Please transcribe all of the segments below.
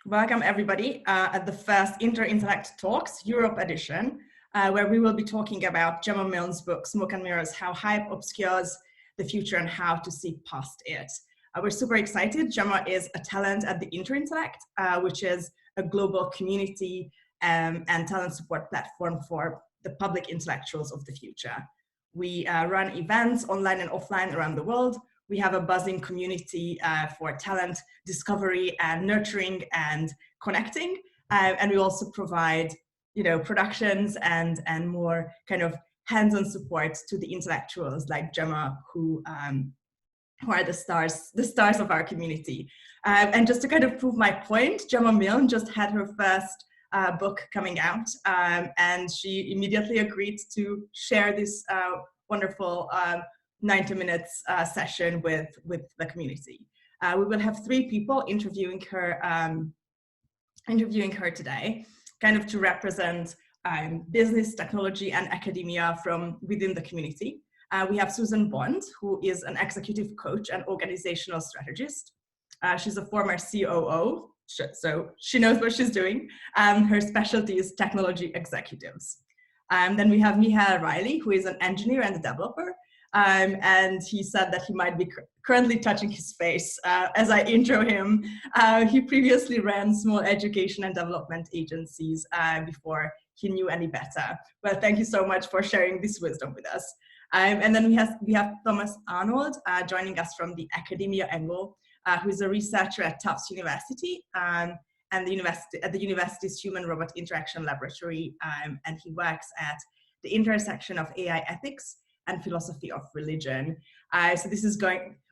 Welcome everybody at the first Interintellect Talks, Europe edition, where we will be talking about Gemma Milne's book, Smoke and Mirrors, How Hype Obscures the Future and How to See Past It. We're super excited. Gemma is a talent at the Interintellect, which is a global community and talent support platform for the public intellectuals of the future. We run events online and offline around the world. We have a buzzing community for talent discovery and nurturing and connecting. And we also provide, productions and more kind of hands-on support to the intellectuals like Gemma, who are the stars of our community. And just to kind of prove my point, Gemma Milne just had her first book coming out, and she immediately agreed to share this wonderful 90 minutes session with the community. We will have 3 people interviewing her today, kind of to represent business, technology, and academia from within the community. We have Suzan Bond, who is an executive coach and organizational strategist. She's a former COO, so she knows what she's doing. Her specialty is technology executives. Then we have Micheál Reilly, who is an engineer and a developer. And he said that he might be currently touching his face as I intro him. He previously ran small education and development agencies before he knew any better. But thank you so much for sharing this wisdom with us. And then we have Thomas Arnold joining us from the academia angle, who is a researcher at Tufts University and at the university's Human Robot Interaction Laboratory, and he works at the intersection of AI ethics and philosophy of religion. So this is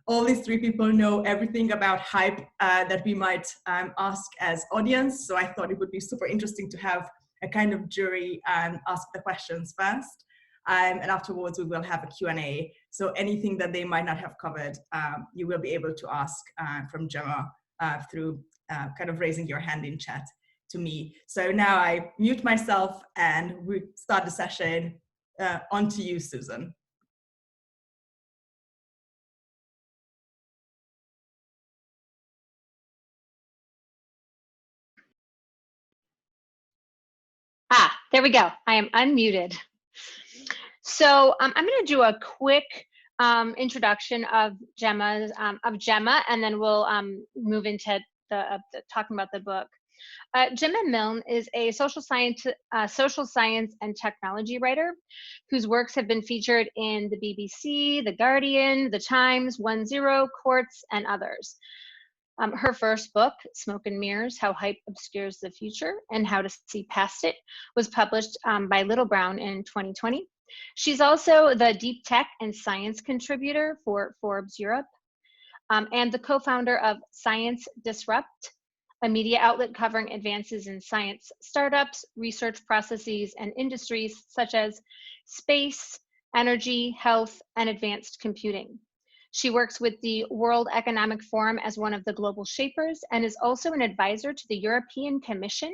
all these 3 people know everything about hype that we might ask as audience. So I thought it would be super interesting to have a kind of jury ask the questions first. And afterwards we will have a Q&A. So anything that they might not have covered, you will be able to ask from Gemma through kind of raising your hand in chat to me. So now I mute myself and we start the session. On to you, Suzan. There we go. I am unmuted. So I'm going to do a quick introduction of Gemma, and then we'll move into talking about the book. Gemma Milne is a social science and technology writer whose works have been featured in the BBC, The Guardian, The Times, 10, Quartz, and others. Her first book, Smoke and Mirrors, How Hype Obscures the Future and How to See Past It, was published by Little Brown in 2020. She's also the deep tech and science contributor for Forbes Europe, and the co-founder of Science Disrupt, a media outlet covering advances in science startups, research processes, and industries such as space, energy, health, and advanced computing. She works with the World Economic Forum as one of the global shapers and is also an advisor to the European Commission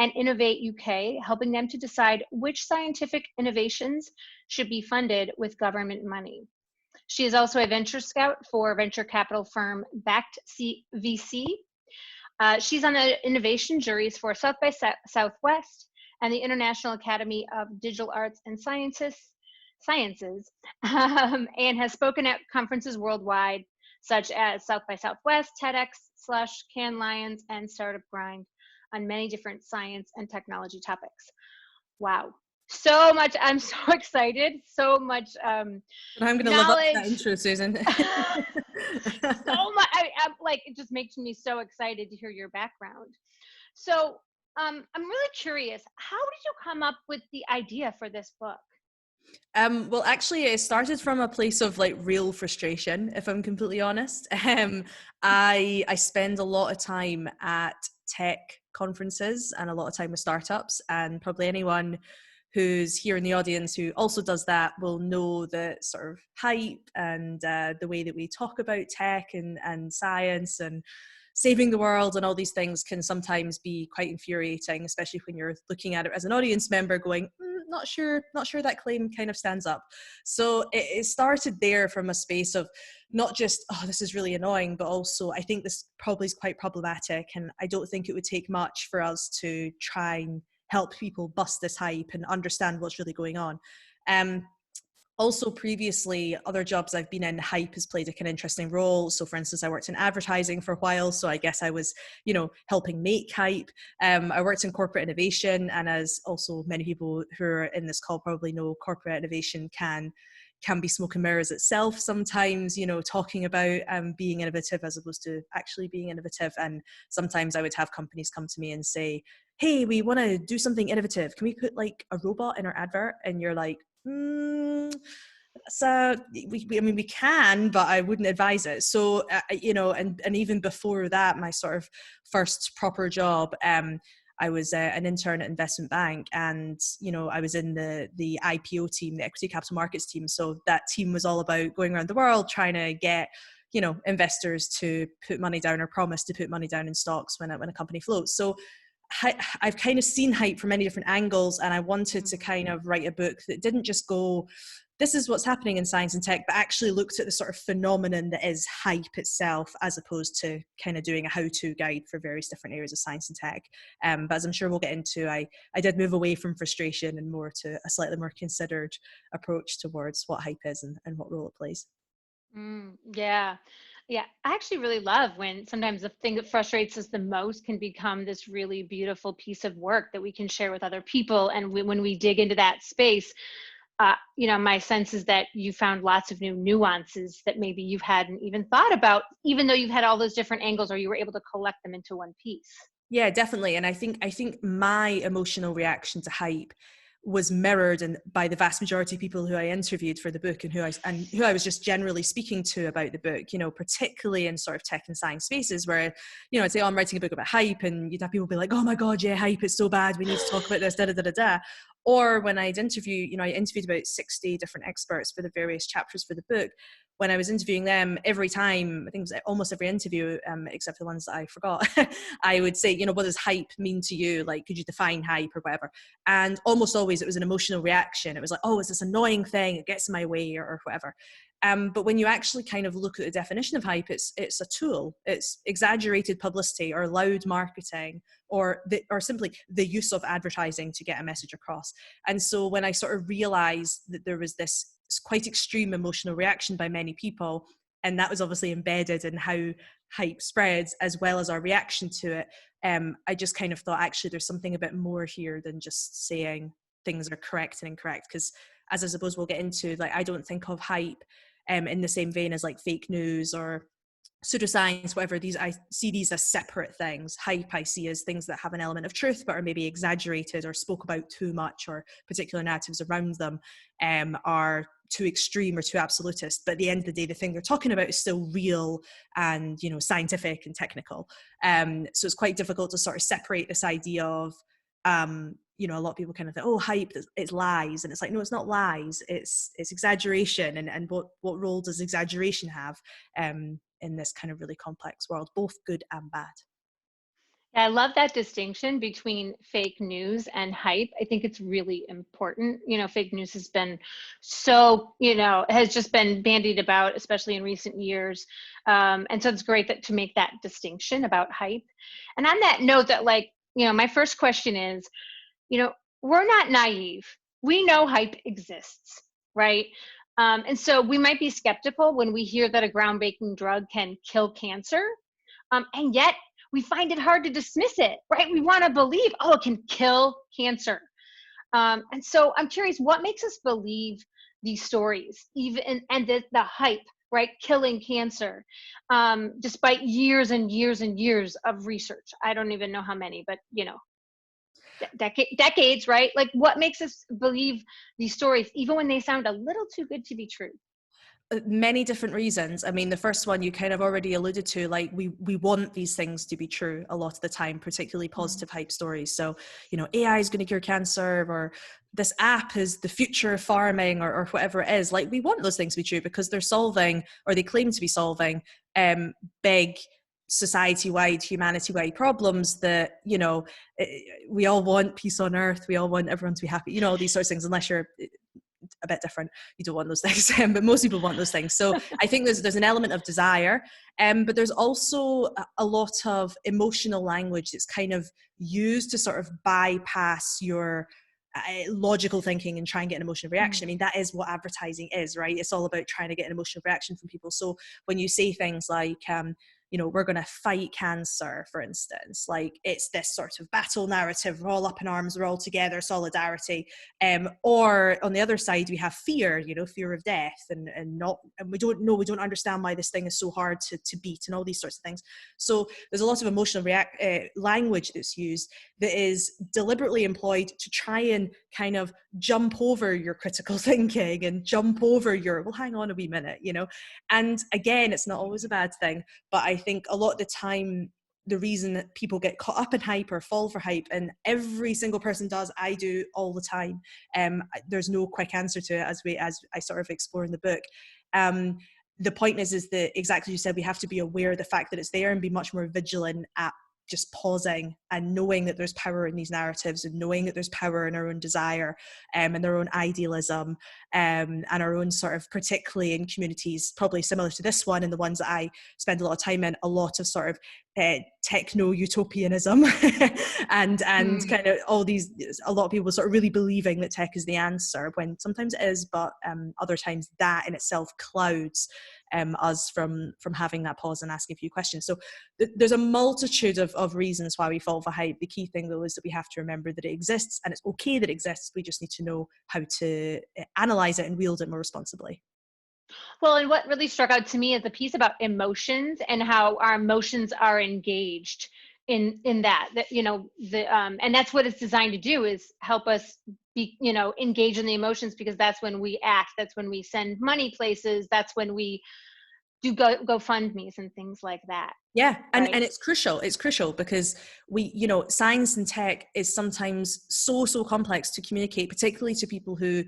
and Innovate UK, helping them to decide which scientific innovations should be funded with government money. She is also a venture scout for venture capital firm Backed VC. She's on the innovation juries for South by Southwest and the International Academy of Digital Arts and Sciences, and has spoken at conferences worldwide, such as South by Southwest, TEDx, Slush, Cannes Lions, and Startup Grind, on many different science and technology topics. Wow, so much! I'm so excited. So much. I'm going to love that intro, Susan. So much. I'm like, it just makes me so excited to hear your background. So I'm really curious. How did you come up with the idea for this book? Well, actually, it started from a place of like real frustration, if I'm completely honest. I spend a lot of time at tech conferences and a lot of time with startups, and probably anyone who's here in the audience who also does that will know that sort of hype and the way that we talk about tech and science and saving the world and all these things can sometimes be quite infuriating, especially when you're looking at it as an audience member going, not sure that claim kind of stands up. So it started there from a space of not just, oh, this is really annoying, but also I think this probably is quite problematic, and I don't think it would take much for us to try and help people bust this hype and understand what's really going on. Also, previously, other jobs I've been in, hype has played an interesting role. So, for instance, I worked in advertising for a while. So I guess I was, helping make hype. I worked in corporate innovation. And as also many people who are in this call probably know, corporate innovation can be smoke and mirrors itself sometimes, talking about being innovative as opposed to actually being innovative. And sometimes I would have companies come to me and say, hey, we want to do something innovative. Can we put like a robot in our advert? And you're like, so we can, but I wouldn't advise it. So and even before that, my sort of first proper job, I was an intern at investment bank, and I was in the IPO team, the equity capital markets team. So that team was all about going around the world trying to get investors to put money down or promise to put money down in stocks when a company floats. So I've kind of seen hype from many different angles, and I wanted to kind of write a book that didn't just go, this is what's happening in science and tech, but actually looked at the sort of phenomenon that is hype itself, as opposed to kind of doing a how-to guide for various different areas of science and tech. But as I'm sure we'll get into, I did move away from frustration and more to a slightly more considered approach towards what hype is and what role it plays. Yeah. Yeah, I actually really love when sometimes the thing that frustrates us the most can become this really beautiful piece of work that we can share with other people. And when we dig into that space, my sense is that you found lots of new nuances that maybe you hadn't even thought about, even though you've had all those different angles, or you were able to collect them into one piece. Yeah, definitely. And I think my emotional reaction to hype was mirrored by the vast majority of people who I interviewed for the book, and who I was just generally speaking to about the book, particularly in sort of tech and science spaces where, I'd say, oh, I'm writing a book about hype, and you'd have people be like, oh my God, yeah, hype is so bad, we need to talk about this, da da da da da. Or when I'd interview, I interviewed about 60 different experts for the various chapters for the book. When I was interviewing them, every time, I think it was almost every interview, except for the ones that I forgot, I would say, what does hype mean to you? Like, could you define hype or whatever? And almost always it was an emotional reaction. It was like, oh, it's this annoying thing, it gets in my way, or whatever. But when you actually kind of look at the definition of hype, it's a tool. It's exaggerated publicity or loud marketing, or simply the use of advertising to get a message across. And so when I sort of realized that there was this quite extreme emotional reaction by many people, and that was obviously embedded in how hype spreads as well as our reaction to it, I just kind of thought, actually, there's something a bit more here than just saying things are correct and incorrect. Because as I suppose we'll get into, like, I don't think of hype in the same vein as like fake news or pseudoscience, whatever. I see these as separate things. Hype I see as things that have an element of truth but are maybe exaggerated or spoke about too much, or particular narratives around them are too extreme or too absolutist. But at the end of the day, the thing they're talking about is still real and scientific and technical. So it's quite difficult to sort of separate this idea of a lot of people kind of think, oh, hype, it's lies. And it's like, no, it's not lies. It's exaggeration. And what role does exaggeration have in this kind of really complex world, both good and bad? I love that distinction between fake news and hype. I think it's really important. Fake news has been has just been bandied about, especially in recent years. And so it's great to make that distinction about hype. And on that note, that my first question is, we're not naive. We know hype exists, right? And so we might be skeptical when we hear that a groundbreaking drug can kill cancer. And yet we find it hard to dismiss it, right? We want to believe, oh, it can kill cancer. And so I'm curious, what makes us believe these stories, and the hype, right? Killing cancer, despite years and years and years of research. I don't even know how many, but decades, right? Like, what makes us believe these stories, even when they sound a little too good to be true? Many different reasons. I mean, the first one you kind of already alluded to, like we want these things to be true a lot of the time, particularly positive hype stories. So, AI is going to cure cancer, or this app is the future of farming, or whatever it is. Like, we want those things to be true because they're solving, or they claim to be solving, big society-wide, humanity-wide problems that, you know, we all want peace on earth, we all want everyone to be happy, you know, all these sorts of things, unless you're a bit different, you don't want those things, but most people want those things. So I think there's an element of desire, but there's also a lot of emotional language that's kind of used to sort of bypass your logical thinking and try and get an emotional reaction. I mean, that is what advertising is, right? It's all about trying to get an emotional reaction from people. So when you say things like, you know, we're going to fight cancer, for instance, like it's this sort of battle narrative, we're all up in arms, we're all together, solidarity. Or on the other side, we have fear, you know, fear of death, and we don't understand why this thing is so hard to beat, and all these sorts of things. So there's a lot of emotional language that's used that is deliberately employed to try and kind of jump over your critical thinking and jump over your, well, hang on a wee minute, you know. And again, it's not always a bad thing, but I think a lot of the time, the reason that people get caught up in hype or fall for hype, and every single person does, I do all the time. There's no quick answer to it, as I sort of explore in the book. The point is that, exactly as you said, we have to be aware of the fact that it's there and be much more vigilant at just pausing and knowing that there's power in these narratives, and knowing that there's power in our own desire and their own idealism, and our own sort of, particularly in communities probably similar to this one and the ones that I spend a lot of time in, a lot of sort of techno-utopianism and kind of all these, a lot of people sort of really believing that tech is the answer, when sometimes it is, but other times that in itself clouds us from having that pause and asking a few questions. So there's a multitude of reasons why we fall for hype. The key thing though is that we have to remember that it exists, and it's okay that it exists. We just need to know how to analyze it and wield it more responsibly. Well, and what really struck out to me is the piece about emotions and how our emotions are engaged in that, you know, and that's what it's designed to do, is help us be, you know, engage in the emotions, because that's when we act, that's when we send money places, that's when we do GoFundMes and things like that. Yeah, and right? and it's crucial because we, you know, science and tech is sometimes so complex to communicate, particularly to people who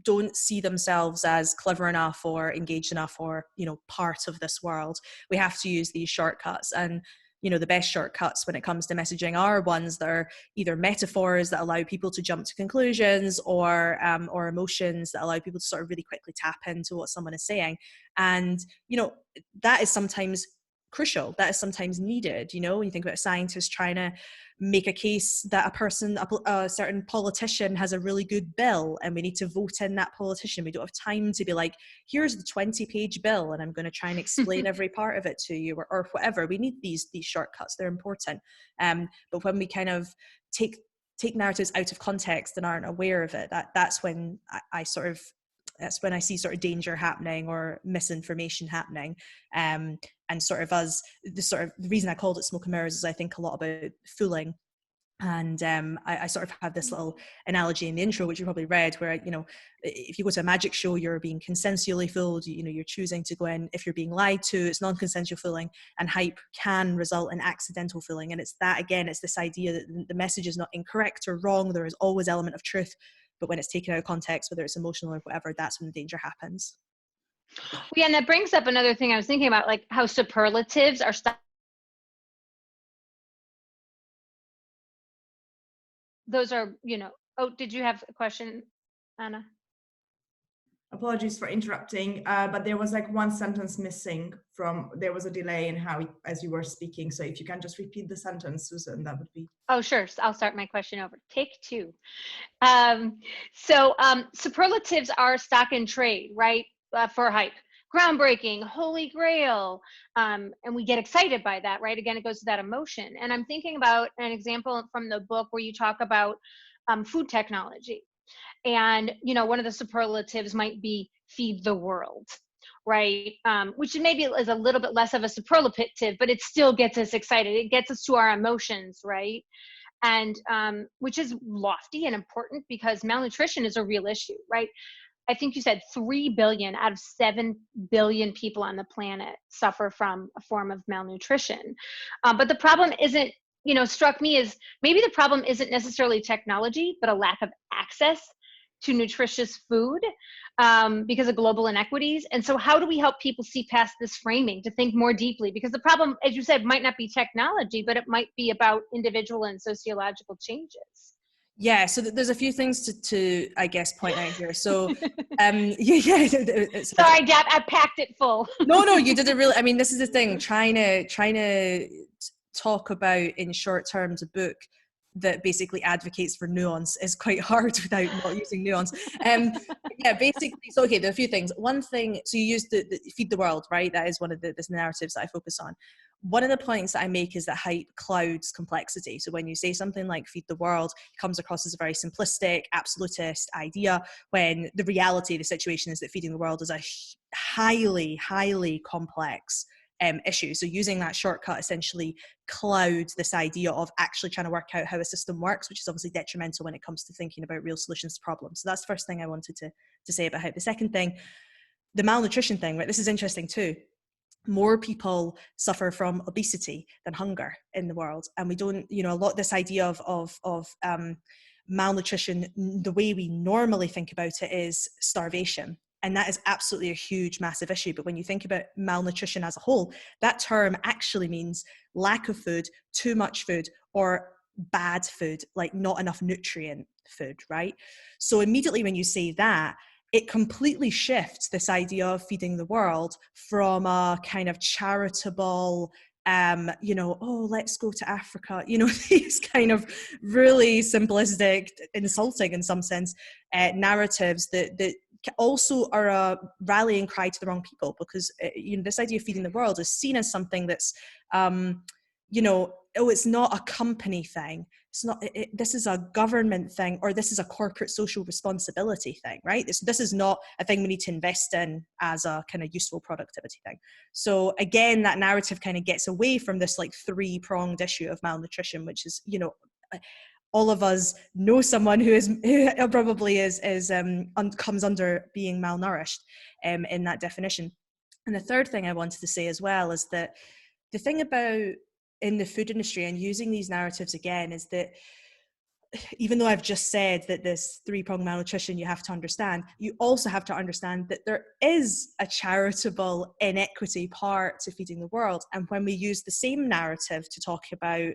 don't see themselves as clever enough or engaged enough or, you know, part of this world. We have to use these shortcuts, and you know, the best shortcuts when it comes to messaging are ones that are either metaphors that allow people to jump to conclusions, or emotions that allow people to sort of really quickly tap into what someone is saying. And you know, that is sometimes crucial, that is sometimes needed. You know, when you think about a scientist trying to make a case that a certain politician has a really good bill and we need to vote in that politician, we don't have time to be like, here's the 20-page bill and I'm going to try and explain every part of it to you, or whatever. We need these shortcuts, they're important. But when we kind of take narratives out of context and aren't aware of it, that's when that's when I see sort of danger happening or misinformation happening. And sort of the reason I called it Smoke and Mirrors is I think a lot about fooling. And I sort of have this little analogy in the intro, which you probably read, where, you know, if you go to a magic show, you're being consensually fooled, you know, you're choosing to go in. If you're being lied to, it's non-consensual fooling, and hype can result in accidental fooling. And it's that, again, it's this idea that the message is not incorrect or wrong. There is always an element of truth, but when it's taken out of context, whether it's emotional or whatever, that's when the danger happens. Yeah, and that brings up another thing I was thinking about, like how superlatives are those are, you know, oh, did you have a question, Anna? Apologies for interrupting, but there was like one sentence missing there was a delay in as you were speaking. So if you can just repeat the sentence, Suzan, that would be. Oh, sure. So I'll start my question over. Take two. Superlatives are stock in trade, right? For hype. Groundbreaking, holy grail. And we get excited by that, right? Again, it goes to that emotion. And I'm thinking about an example from the book where you talk about food technology. And, you know, one of the superlatives might be feed the world, right? Which maybe is a little bit less of a superlative, but it still gets us excited. It gets us to our emotions, right? And which is lofty and important, because malnutrition is a real issue, right? I think you said 3 billion out of 7 billion people on the planet suffer from a form of malnutrition. But the problem isn't, you know, struck me as maybe the problem isn't necessarily technology, but a lack of access to nutritious food because of global inequities. And so how do we help people see past this framing to think more deeply? Because the problem, as you said, might not be technology, but it might be about individual and sociological changes. Yeah, so there's a few things to I guess point out here. So, Sorry, Deb, I packed it full. No, you did it really. I mean, this is the thing. Trying to talk about in short terms a book that basically advocates for nuance is quite hard without not using nuance. Basically. So, okay, there are a few things. One thing. So you used the feed the world, right? That is one of the narratives that I focus on. One of the points that I make is that hype clouds complexity. So when you say something like feed the world, it comes across as a very simplistic, absolutist idea, when the reality of the situation is that feeding the world is a highly, highly complex issue. So using that shortcut essentially clouds this idea of actually trying to work out how a system works, which is obviously detrimental when it comes to thinking about real solutions to problems. So that's the first thing I wanted to say about hype. The second thing, the malnutrition thing, right? This is interesting too. More people suffer from obesity than hunger in the world, and we don't, a lot of this idea of malnutrition, the way we normally think about it is starvation, and that is absolutely a huge, massive issue. But when you think about malnutrition as a whole, that term actually means lack of food, too much food, or bad food, like not enough nutrient food, right? So immediately when you say that, it completely shifts this idea of feeding the world from a kind of charitable, let's go to Africa, these kind of really simplistic, insulting in some sense, narratives that also are a rallying cry to the wrong people, because, this idea of feeding the world is seen as something that's, it's not a company thing. It's not, this is a government thing, or this is a corporate social responsibility thing, right? This is not a thing we need to invest in as a kind of useful productivity thing. So again, that narrative kind of gets away from this like three-pronged issue of malnutrition, which is, all of us know someone who probably comes under being malnourished in that definition. And the third thing I wanted to say as well is that the thing about in the food industry and using these narratives again is that even though I've just said that this three-pronged malnutrition you have to understand, you also have to understand that there is a charitable inequity part to feeding the world. And when we use the same narrative to talk about,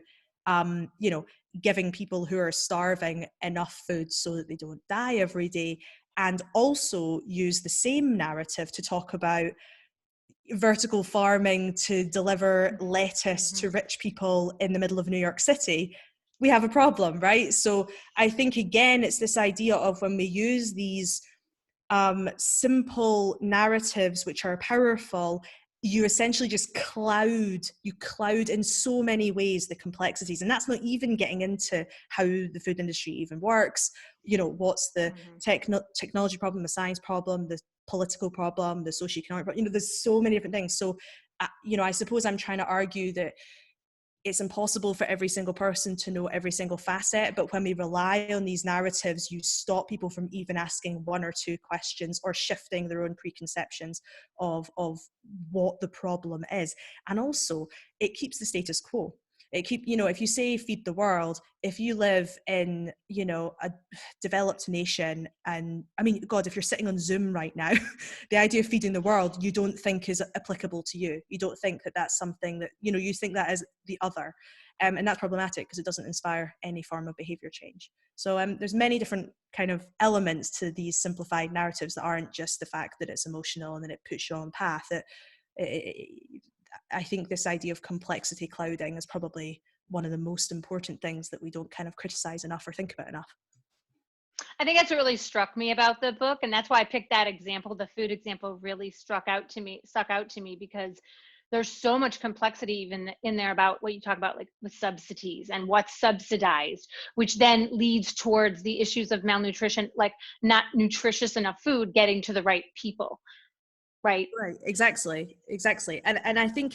giving people who are starving enough food so that they don't die every day, and also use the same narrative to talk about vertical farming to deliver lettuce to rich people in the middle of New York City, we have a problem, right? So I think, again, it's this idea of when we use these simple narratives which are powerful, you essentially just cloud in so many ways the complexities. And that's not even getting into how the food industry even works. What's the technology problem, the science problem, the political problem, the socioeconomic problem. There's so many different things. So, I suppose I'm trying to argue that it's impossible for every single person to know every single facet, but when we rely on these narratives, you stop people from even asking one or two questions or shifting their own preconceptions of what the problem is. And also, it keeps the status quo. If you say feed the world, if you live in, a developed nation, and I mean, God, if you're sitting on Zoom right now, the idea of feeding the world, you don't think is applicable to you. You don't think that that's something that, you think that is the other. And that's problematic because it doesn't inspire any form of behavior change. So there's many different kind of elements to these simplified narratives that aren't just the fact that it's emotional and that it puts you on path. I think this idea of complexity clouding is probably one of the most important things that we don't kind of criticize enough or think about enough. I think that's what really struck me about the book, and that's why I picked that example. The food example really stuck out to me because there's so much complexity even in there about what you talk about, like with subsidies and what's subsidized, which then leads towards the issues of malnutrition, like not nutritious enough food getting to the right people. Right. Exactly. And I think,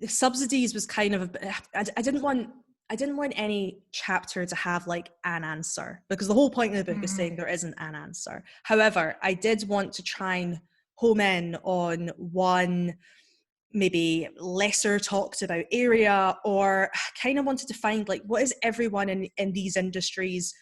subsidies was kind of, I didn't want any chapter to have like an answer, because the whole point of the book is saying there isn't an answer. However, I did want to try and home in on one maybe lesser talked about area, or kind of wanted to find like, what is everyone in these industries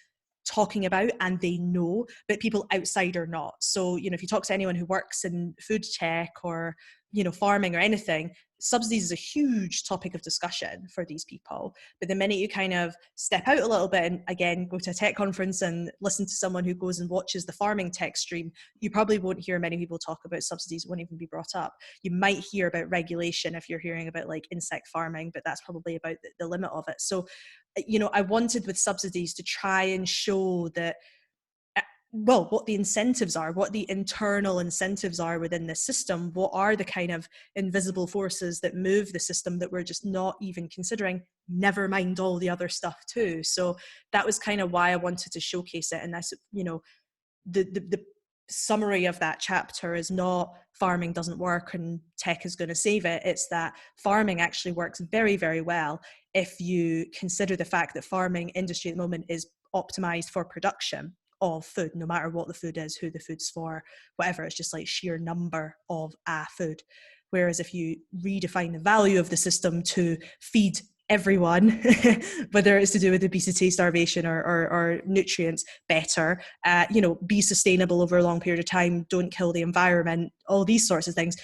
talking about and they know, but people outside are not. So, you know, if you talk to anyone who works in food tech or, you know, farming or anything, subsidies is a huge topic of discussion for these people. But the minute you kind of step out a little bit and again go to a tech conference and listen to someone who goes and watches the farming tech stream, you probably won't hear many people talk about subsidies. It won't even be brought up. You might hear about regulation if you're hearing about like insect farming, but that's probably about the limit of it. So, you know, I wanted with subsidies to try and show that, well, what the incentives are, what the internal incentives are within the system, what are the kind of invisible forces that move the system that we're just not even considering, never mind all the other stuff too. So that was kind of why I wanted to showcase it. And that's, you know, the summary of that chapter is not farming doesn't work and tech is going to save it. It's that farming actually works very, very well if you consider the fact that farming industry at the moment is optimized for production of food, no matter what the food is, who the food's for, whatever. It's just like sheer number of a food. Whereas if you redefine the value of the system to feed everyone, whether it's to do with obesity, starvation, or nutrients better, you know, be sustainable over a long period of time, don't kill the environment, all these sorts of things.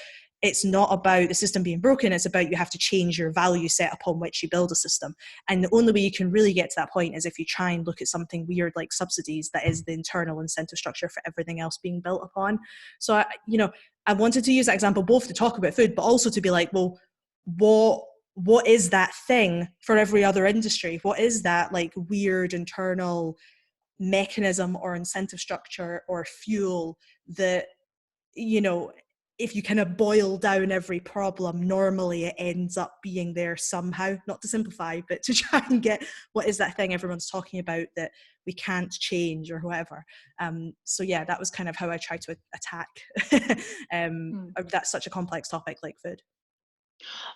It's not about the system being broken. It's about you have to change your value set upon which you build a system. And the only way you can really get to that point is if you try and look at something weird like subsidies that is the internal incentive structure for everything else being built upon. So, you know, I wanted to use that example both to talk about food, but also to be like, well, what is that thing for every other industry? What is that like weird internal mechanism or incentive structure or fuel that, you know, if you kind of boil down every problem, normally it ends up being there somehow, not to simplify, but to try and get what is that thing everyone's talking about that we can't change or whatever. So yeah, that was kind of how I tried to attack that's such a complex topic like food.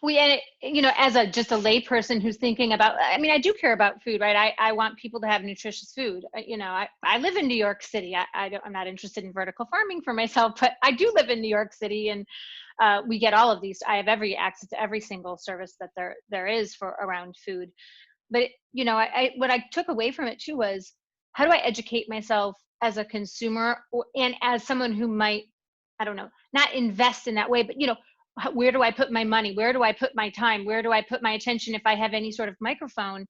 And you know, as just a layperson who's thinking about, I mean, I do care about food, right? I want people to have nutritious food. You know, I live in New York City. I'm not interested in vertical farming for myself, but I do live in New York City, and we get all of these. I have every access to every single service that there is for around food. But you know, what I took away from it too was, how do I educate myself as a consumer and as someone who might, I don't know, not invest in that way, but you know, where do I put my money? Where do I put my time? Where do I put my attention if I have any sort of microphone?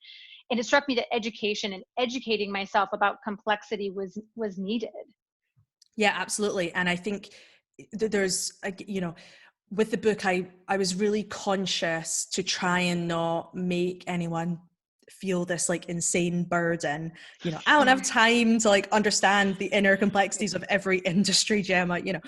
And it struck me that education and educating myself about complexity was needed. Yeah, absolutely. And I think there's, you know, with the book, I was really conscious to try and not make anyone feel this like insane burden. You know, I don't have time to like understand the inner complexities of every industry, Gemma, you know,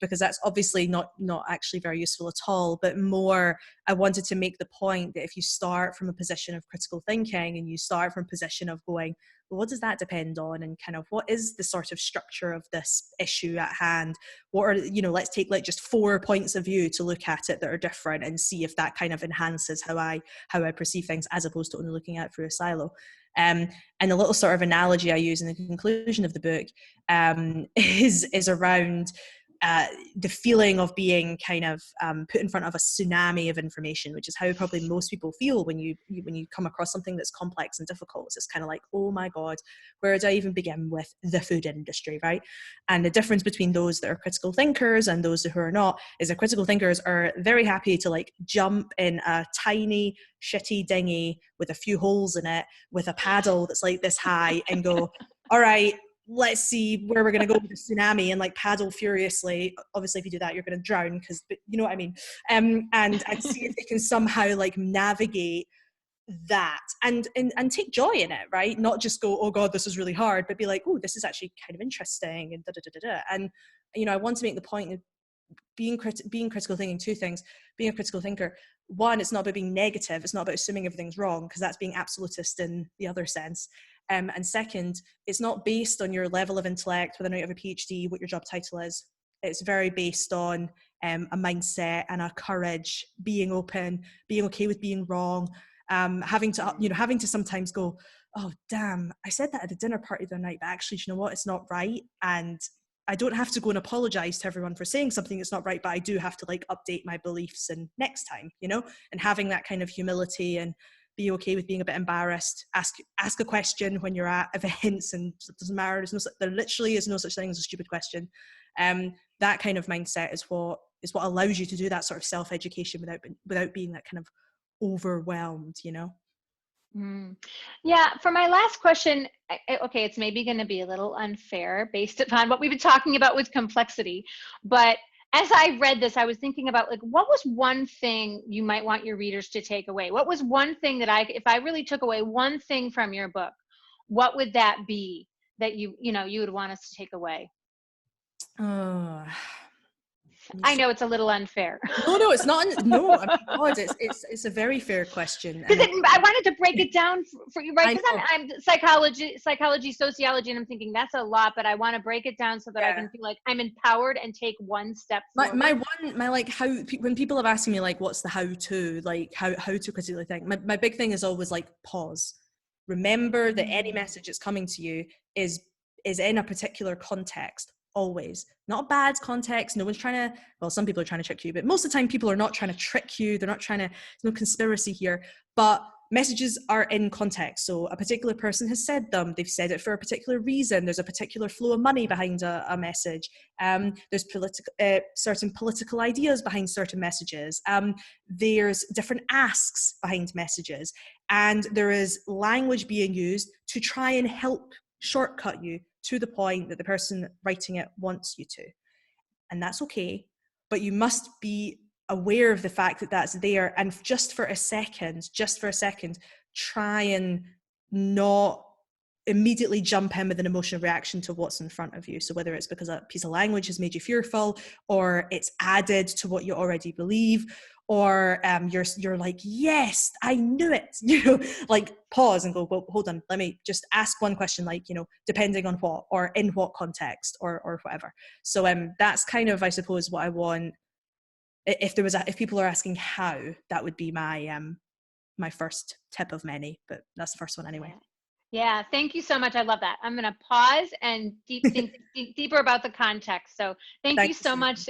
because that's obviously not actually very useful at all. But more, I wanted to make the point that if you start from a position of critical thinking and you start from a position of going, well, what does that depend on, and kind of what is the sort of structure of this issue at hand, what are, you know, let's take like just 4 points of view to look at it that are different and see if that kind of enhances how I perceive things, as opposed to only looking at it through a silo. And the little sort of analogy I use in the conclusion of the book is around the feeling of being kind of put in front of a tsunami of information, which is how probably most people feel when you come across something that's complex and difficult. So it's kind of like, oh my God, where do I even begin with the food industry, right? And the difference between those that are critical thinkers and those who are not is that critical thinkers are very happy to like jump in a tiny shitty dinghy with a few holes in it with a paddle that's like this high and go, all right, let's see where we're going to go with the tsunami, and like paddle furiously. Obviously if you do that you're going to drown, because you know what I mean, and see if they can somehow like navigate that and take joy in it, right? Not just go, oh God, this is really hard, but be like, oh, this is actually kind of interesting, and and you know, I want to make the point that being critical thinking, 2 things. Being a critical thinker, 1, it's not about being negative, it's not about assuming everything's wrong, because that's being absolutist in the other sense. And 2nd, it's not based on your level of intellect, whether or not you have a PhD, what your job title is. It's very based on a mindset and a courage, being open, being okay with being wrong, having to sometimes go, oh damn, I said that at a dinner party the other night, but actually, you know what, it's not right. And I don't have to go and apologize to everyone for saying something that's not right, but I do have to like update my beliefs and next time, you know, and having that kind of humility and be okay with being a bit embarrassed. Ask a question when you're at events, and it doesn't matter. There literally is no such thing as a stupid question. That kind of mindset is what allows you to do that sort of self-education without being that kind of overwhelmed, you know? Yeah, for my last question, okay, it's maybe going to be a little unfair based upon what we've been talking about with complexity, but as I read this, I was thinking about, like, what was one thing you might want your readers to take away? What was one thing that if I really took away one thing from your book, what would that be that you would want us to take away? I know it's a little unfair. No, it's not. No, I mean, God, it's a very fair question. Because I wanted to break it down for you, right? Because I'm psychology, sociology, and I'm thinking that's a lot, but I want to break it down so that I can feel like I'm empowered and take one step forward. My like, how, when people have asked me, like, what's the how to, like, how to critically think, my big thing is always, like, pause. Remember that any message that's coming to you is in a particular context. Always. Not a bad context. No one's trying to, well, some people are trying to trick you, but most of the time people are not trying to trick you. They're not trying to, there's no conspiracy here, but messages are in context. So a particular person has said them. They've said it for a particular reason. There's a particular flow of money behind a message. There's certain political ideas behind certain messages. There's different asks behind messages. And there is language being used to try and help shortcut you to the point that the person writing it wants you to. And that's okay, but you must be aware of the fact that that's there, and just for a second, try and not immediately jump in with an emotional reaction to what's in front of you. So whether it's because a piece of language has made you fearful, or it's added to what you already believe, or you're like, yes, I knew it, you know, like, pause and go, well, hold on, let me just ask one question, like, you know, depending on what, or in what context, or whatever. So that's kind of, I suppose, what I want. If people are asking how, that would be my my first tip of many, but that's the first one anyway. Yeah, thank you so much. I love that. I'm going to pause and think deeper about the context. So thank you so much.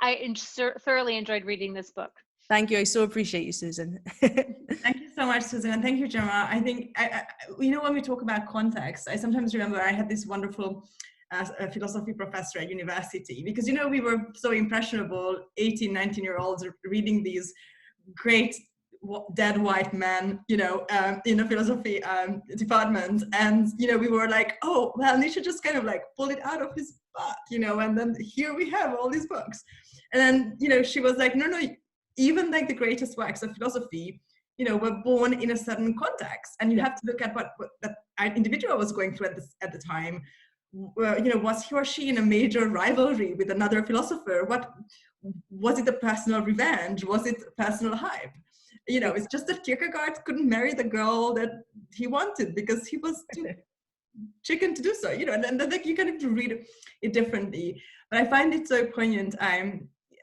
I thoroughly enjoyed reading this book. Thank you. I so appreciate you, Susan. Thank you so much, Susan. And thank you, Gemma. I think, you know, when we talk about context, I sometimes remember I had this wonderful philosophy professor at university, because, you know, we were so impressionable, 18, 19-year-olds reading these great dead white men, you know, in the philosophy department, and, you know, we were like, oh well, Nietzsche just kind of like pulled it out of his butt, you know, and then here we have all these books. And then, you know, she was like, no, even like the greatest works of philosophy, you know, were born in a certain context, and you have to look at what that individual was going through at the time. You know, was he or she in a major rivalry with another philosopher? What was it? A personal revenge? Was it personal hype? You know, it's just that Kierkegaard couldn't marry the girl that he wanted because he was too chicken to do so, you know, and then like, you kind of to read it differently. But I find it so poignant,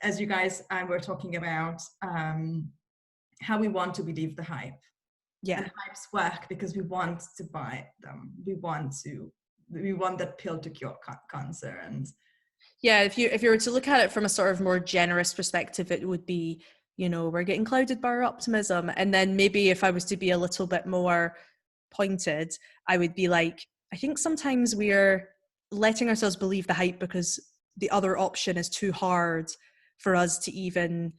as you guys were talking about how we want to believe the hype. Yeah. And hypes work because we want to buy them. We want that pill to cure cancer. And yeah, if you were to look at it from a sort of more generous perspective, it would be, you know, we're getting clouded by our optimism. And then maybe if I was to be a little bit more pointed, I would be like, I think sometimes we're letting ourselves believe the hype because the other option is too hard for us to even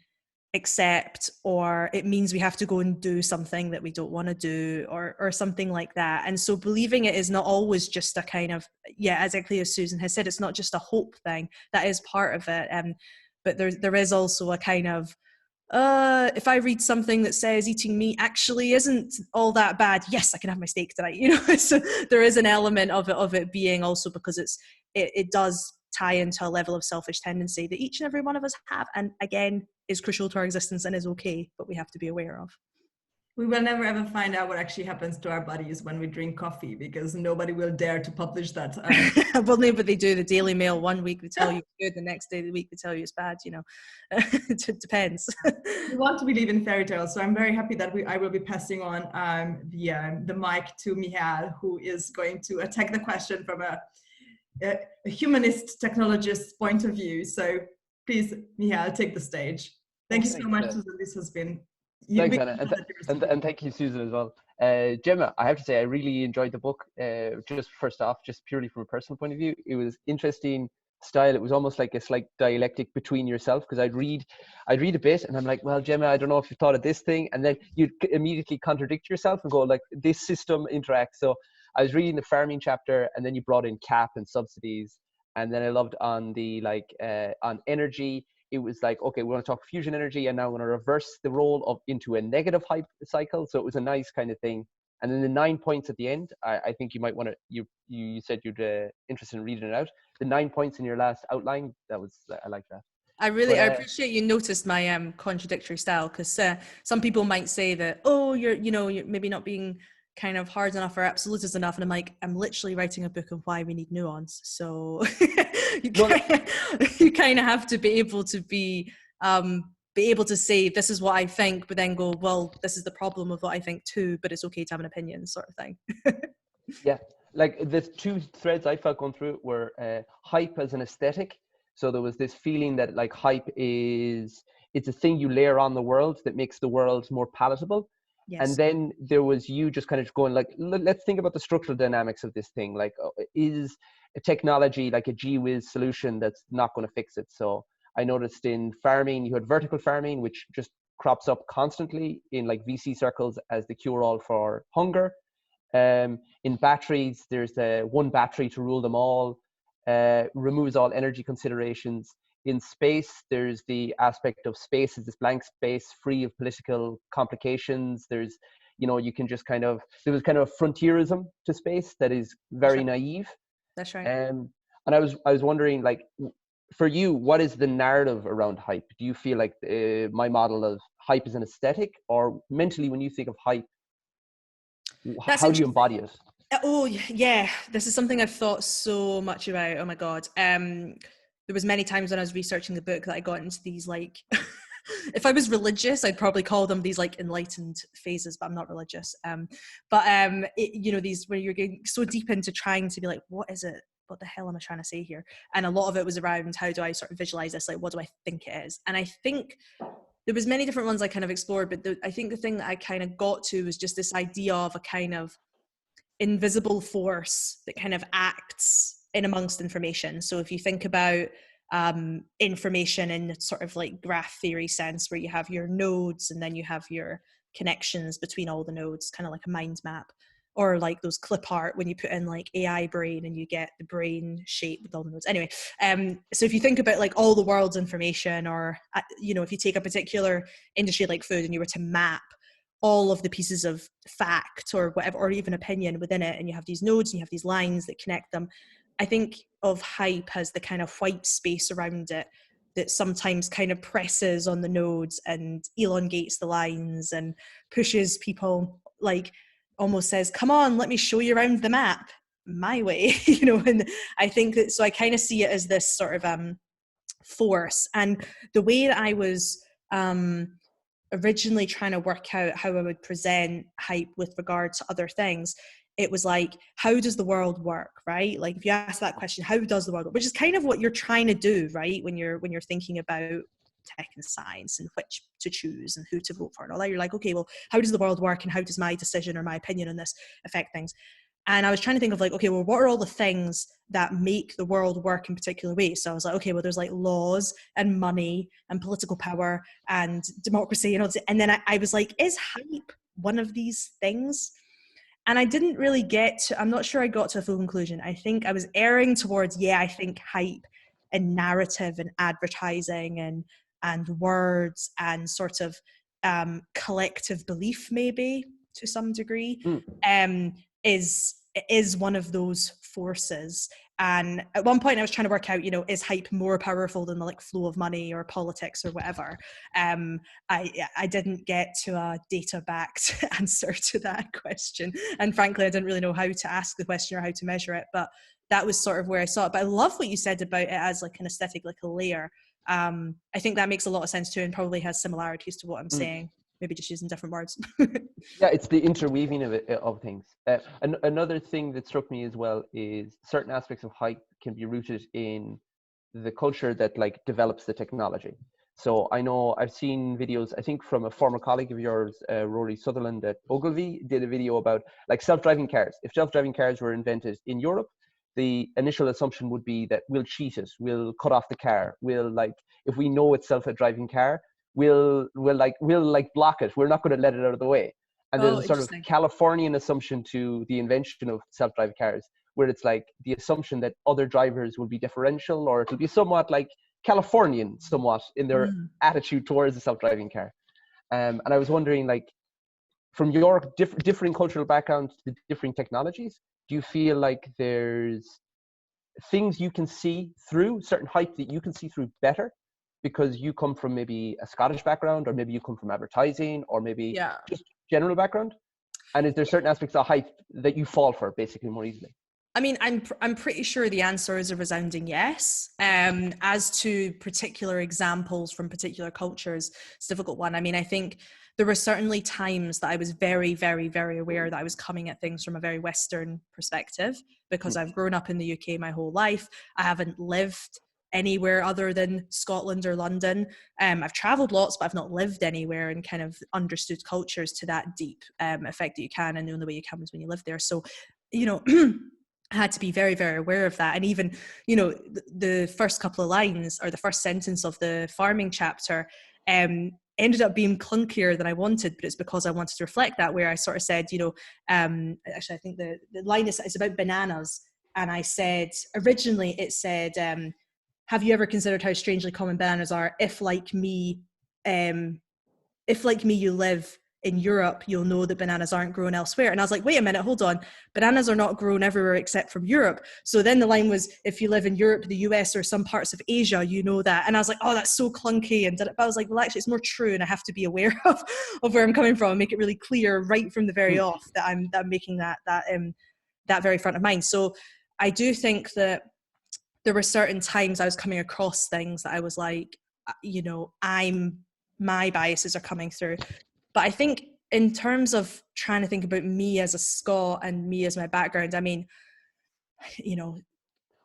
accept, or it means we have to go and do something that we don't want to do, or something like that. And so believing it is not always just a kind of, yeah, exactly as Susan has said, it's not just a hope thing. That is part of it. But there is also a kind of, if I read something that says eating meat actually isn't all that bad, yes, I can have my steak tonight, you know. So there is an element of it being also because it does tie into a level of selfish tendency that each and every one of us have, and again is crucial to our existence and is okay, but we have to be aware of. We will never ever find out what actually happens to our bodies when we drink coffee, because nobody will dare to publish that. Well, no, but they do. The Daily Mail, one week they tell you it's good, the next day of the week they tell you it's bad, you know. It depends. We want to believe in fairy tales, so I'm very happy that I will be passing on the mic to Micheál, who is going to attack the question from a humanist technologist point of view. So please, Micheál, take the stage. Thank you so much, Susan. This has been you Thanks, Anna, and thank you, Susan, as well. Gemma, I have to say, I really enjoyed the book. Just first off, just purely from a personal point of view, it was interesting style. It was almost like a slight dialectic between yourself, because I'd read a bit, and I'm like, well, Gemma, I don't know if you thought of this thing, and then you'd immediately contradict yourself and go like, this system interacts. So I was reading the farming chapter, and then you brought in cap and subsidies, and then I loved on the on energy. It was like, okay, we want to talk fusion energy, and now we're going to reverse the role of into a negative hype cycle. So it was a nice kind of thing. And then the 9 points at the end, I think you might want to, you said you're interested in reading it out. The 9 points in your last outline, I like that. I appreciate you noticed my contradictory style, because some people might say that, oh, you're maybe not being kind of hard enough or absolutist enough, and I'm like, I'm literally writing a book on why we need nuance. So you kind of have to be able to say, this is what I think, but then go, well, this is the problem with what I think too, but it's okay to have an opinion, sort of thing. Yeah, like the two threads I felt going through it were hype as an aesthetic. So there was this feeling that like hype it's a thing you layer on the world that makes the world more palatable. Yes. And then there was you just kind of going like, let's think about the structural dynamics of this thing. Like, is a technology like a gee whiz solution that's not going to fix it? So I noticed in farming, you had vertical farming, which just crops up constantly in like VC circles as the cure-all for hunger. In batteries, there's one battery to rule them all, removes all energy considerations. In space, there's the aspect of space as this blank space free of political complications. There's, you can just there was kind of a frontierism to space that is very naive. That's right. And I was wondering, like, for you, what is the narrative around hype? Do you feel like my model of hype is an aesthetic, or mentally when you think of hype, how do you embody it? Oh yeah, this is something I've thought so much about. Oh my God. There was many times when I was researching the book that I got into these like, if I was religious, I'd probably call them these like enlightened phases, but I'm not religious. These where you're getting so deep into trying to be like, what is it? What the hell am I trying to say here? And a lot of it was around, how do I sort of visualize this? Like, what do I think it is? And I think there was many different ones I kind of explored, but I think the thing that I kind of got to was just this idea of a kind of invisible force that kind of acts in amongst information. So if you think about information in sort of like graph theory sense, where you have your nodes and then you have your connections between all the nodes, kind of like a mind map, or like those clip art when you put in like AI brain and you get the brain shape with all the nodes. Anyway, so if you think about like all the world's information, or if you take a particular industry like food and you were to map all of the pieces of fact or whatever, or even opinion within it, and you have these nodes and you have these lines that connect them, I think of hype as the kind of white space around it that sometimes kind of presses on the nodes and elongates the lines and pushes people, like almost says, come on, let me show you around the map my way, and I think that, so I kind of see it as this sort of force. And the way that I was originally trying to work out how I would present hype with regard to other things, it was like, how does the world work, right? Like if you ask that question, how does the world work, which is kind of what you're trying to do, right? When you're thinking about tech and science and which to choose and who to vote for and all that, you're like, okay, well, how does the world work and how does my decision or my opinion on this affect things? And I was trying to think of like, okay, well, what are all the things that make the world work in particular ways? So I was like, okay, well, there's like laws and money and political power and democracy and all this. And then I was like, is hype one of these things? And I didn't really I'm not sure I got to a full conclusion. I think I was erring towards, I think hype and narrative and advertising and words and sort of collective belief, maybe to some degree, is one of those forces. And at one point I was trying to work out, is hype more powerful than the like flow of money or politics or whatever? I didn't get to a data-backed answer to that question. And frankly, I didn't really know how to ask the question or how to measure it, but that was sort of where I saw it. But I love what you said about it as like an aesthetic, like a layer. I think that makes a lot of sense too, and probably has similarities to what I'm saying. Maybe just using different words. Yeah, it's the interweaving of things. Another thing that struck me as well is certain aspects of hype can be rooted in the culture that like develops the technology. So I know I've seen videos, I think from a former colleague of yours, Rory Sutherland at Ogilvy, did a video about like self-driving cars. If self-driving cars were invented in Europe, the initial assumption would be that we'll cheat it, we'll cut off the car, we'll like, if we know it's self-driving car, we'll block it. We're not going to let it out of the way. And there's a sort of Californian assumption to the invention of self-driving cars, where it's like the assumption that other drivers will be differential, or it'll be somewhat like Californian somewhat in their attitude towards the self-driving car. And I was wondering, like, from your differing cultural background, the differing technologies, do you feel like there's things you can see through, certain hype that you can see through better because you come from maybe a Scottish background, or maybe you come from advertising, or maybe just general background? And is there certain aspects of hype that you fall for basically more easily? I mean, I'm pretty sure the answer is a resounding yes. As to particular examples from particular cultures, it's a difficult one. I mean, I think there were certainly times that I was very, very, very aware that I was coming at things from a very Western perspective, because I've grown up in the UK my whole life. I haven't lived anywhere other than Scotland or London. I've traveled lots, but I've not lived anywhere and kind of understood cultures to that deep effect that you can, and the only way you can is when you live there. So, you know, I had to be very, very aware of that. And even, you know, the first couple of lines, or the first sentence of the farming chapter, ended up being clunkier than I wanted, but it's because I wanted to reflect that, where I sort of said, you know, actually I think the line is about bananas. And I said, originally it said, have you ever considered how strangely common bananas are? If like me you live in Europe, you'll know that bananas aren't grown elsewhere. And I was like, wait a minute, hold on. Bananas are not grown everywhere except from Europe. So then the line was, if you live in Europe, the US, or some parts of Asia, you know that. And I was like, oh, that's so clunky. And but I was like, well, actually, it's more true. And I have to be aware of where I'm coming from and make it really clear right from the very off that I'm making that very front of mind. So I do think that there were certain times I was coming across things that I was like, you know, my biases are coming through. But I think in terms of trying to think about me as a Scot and me as my background, I mean, you know.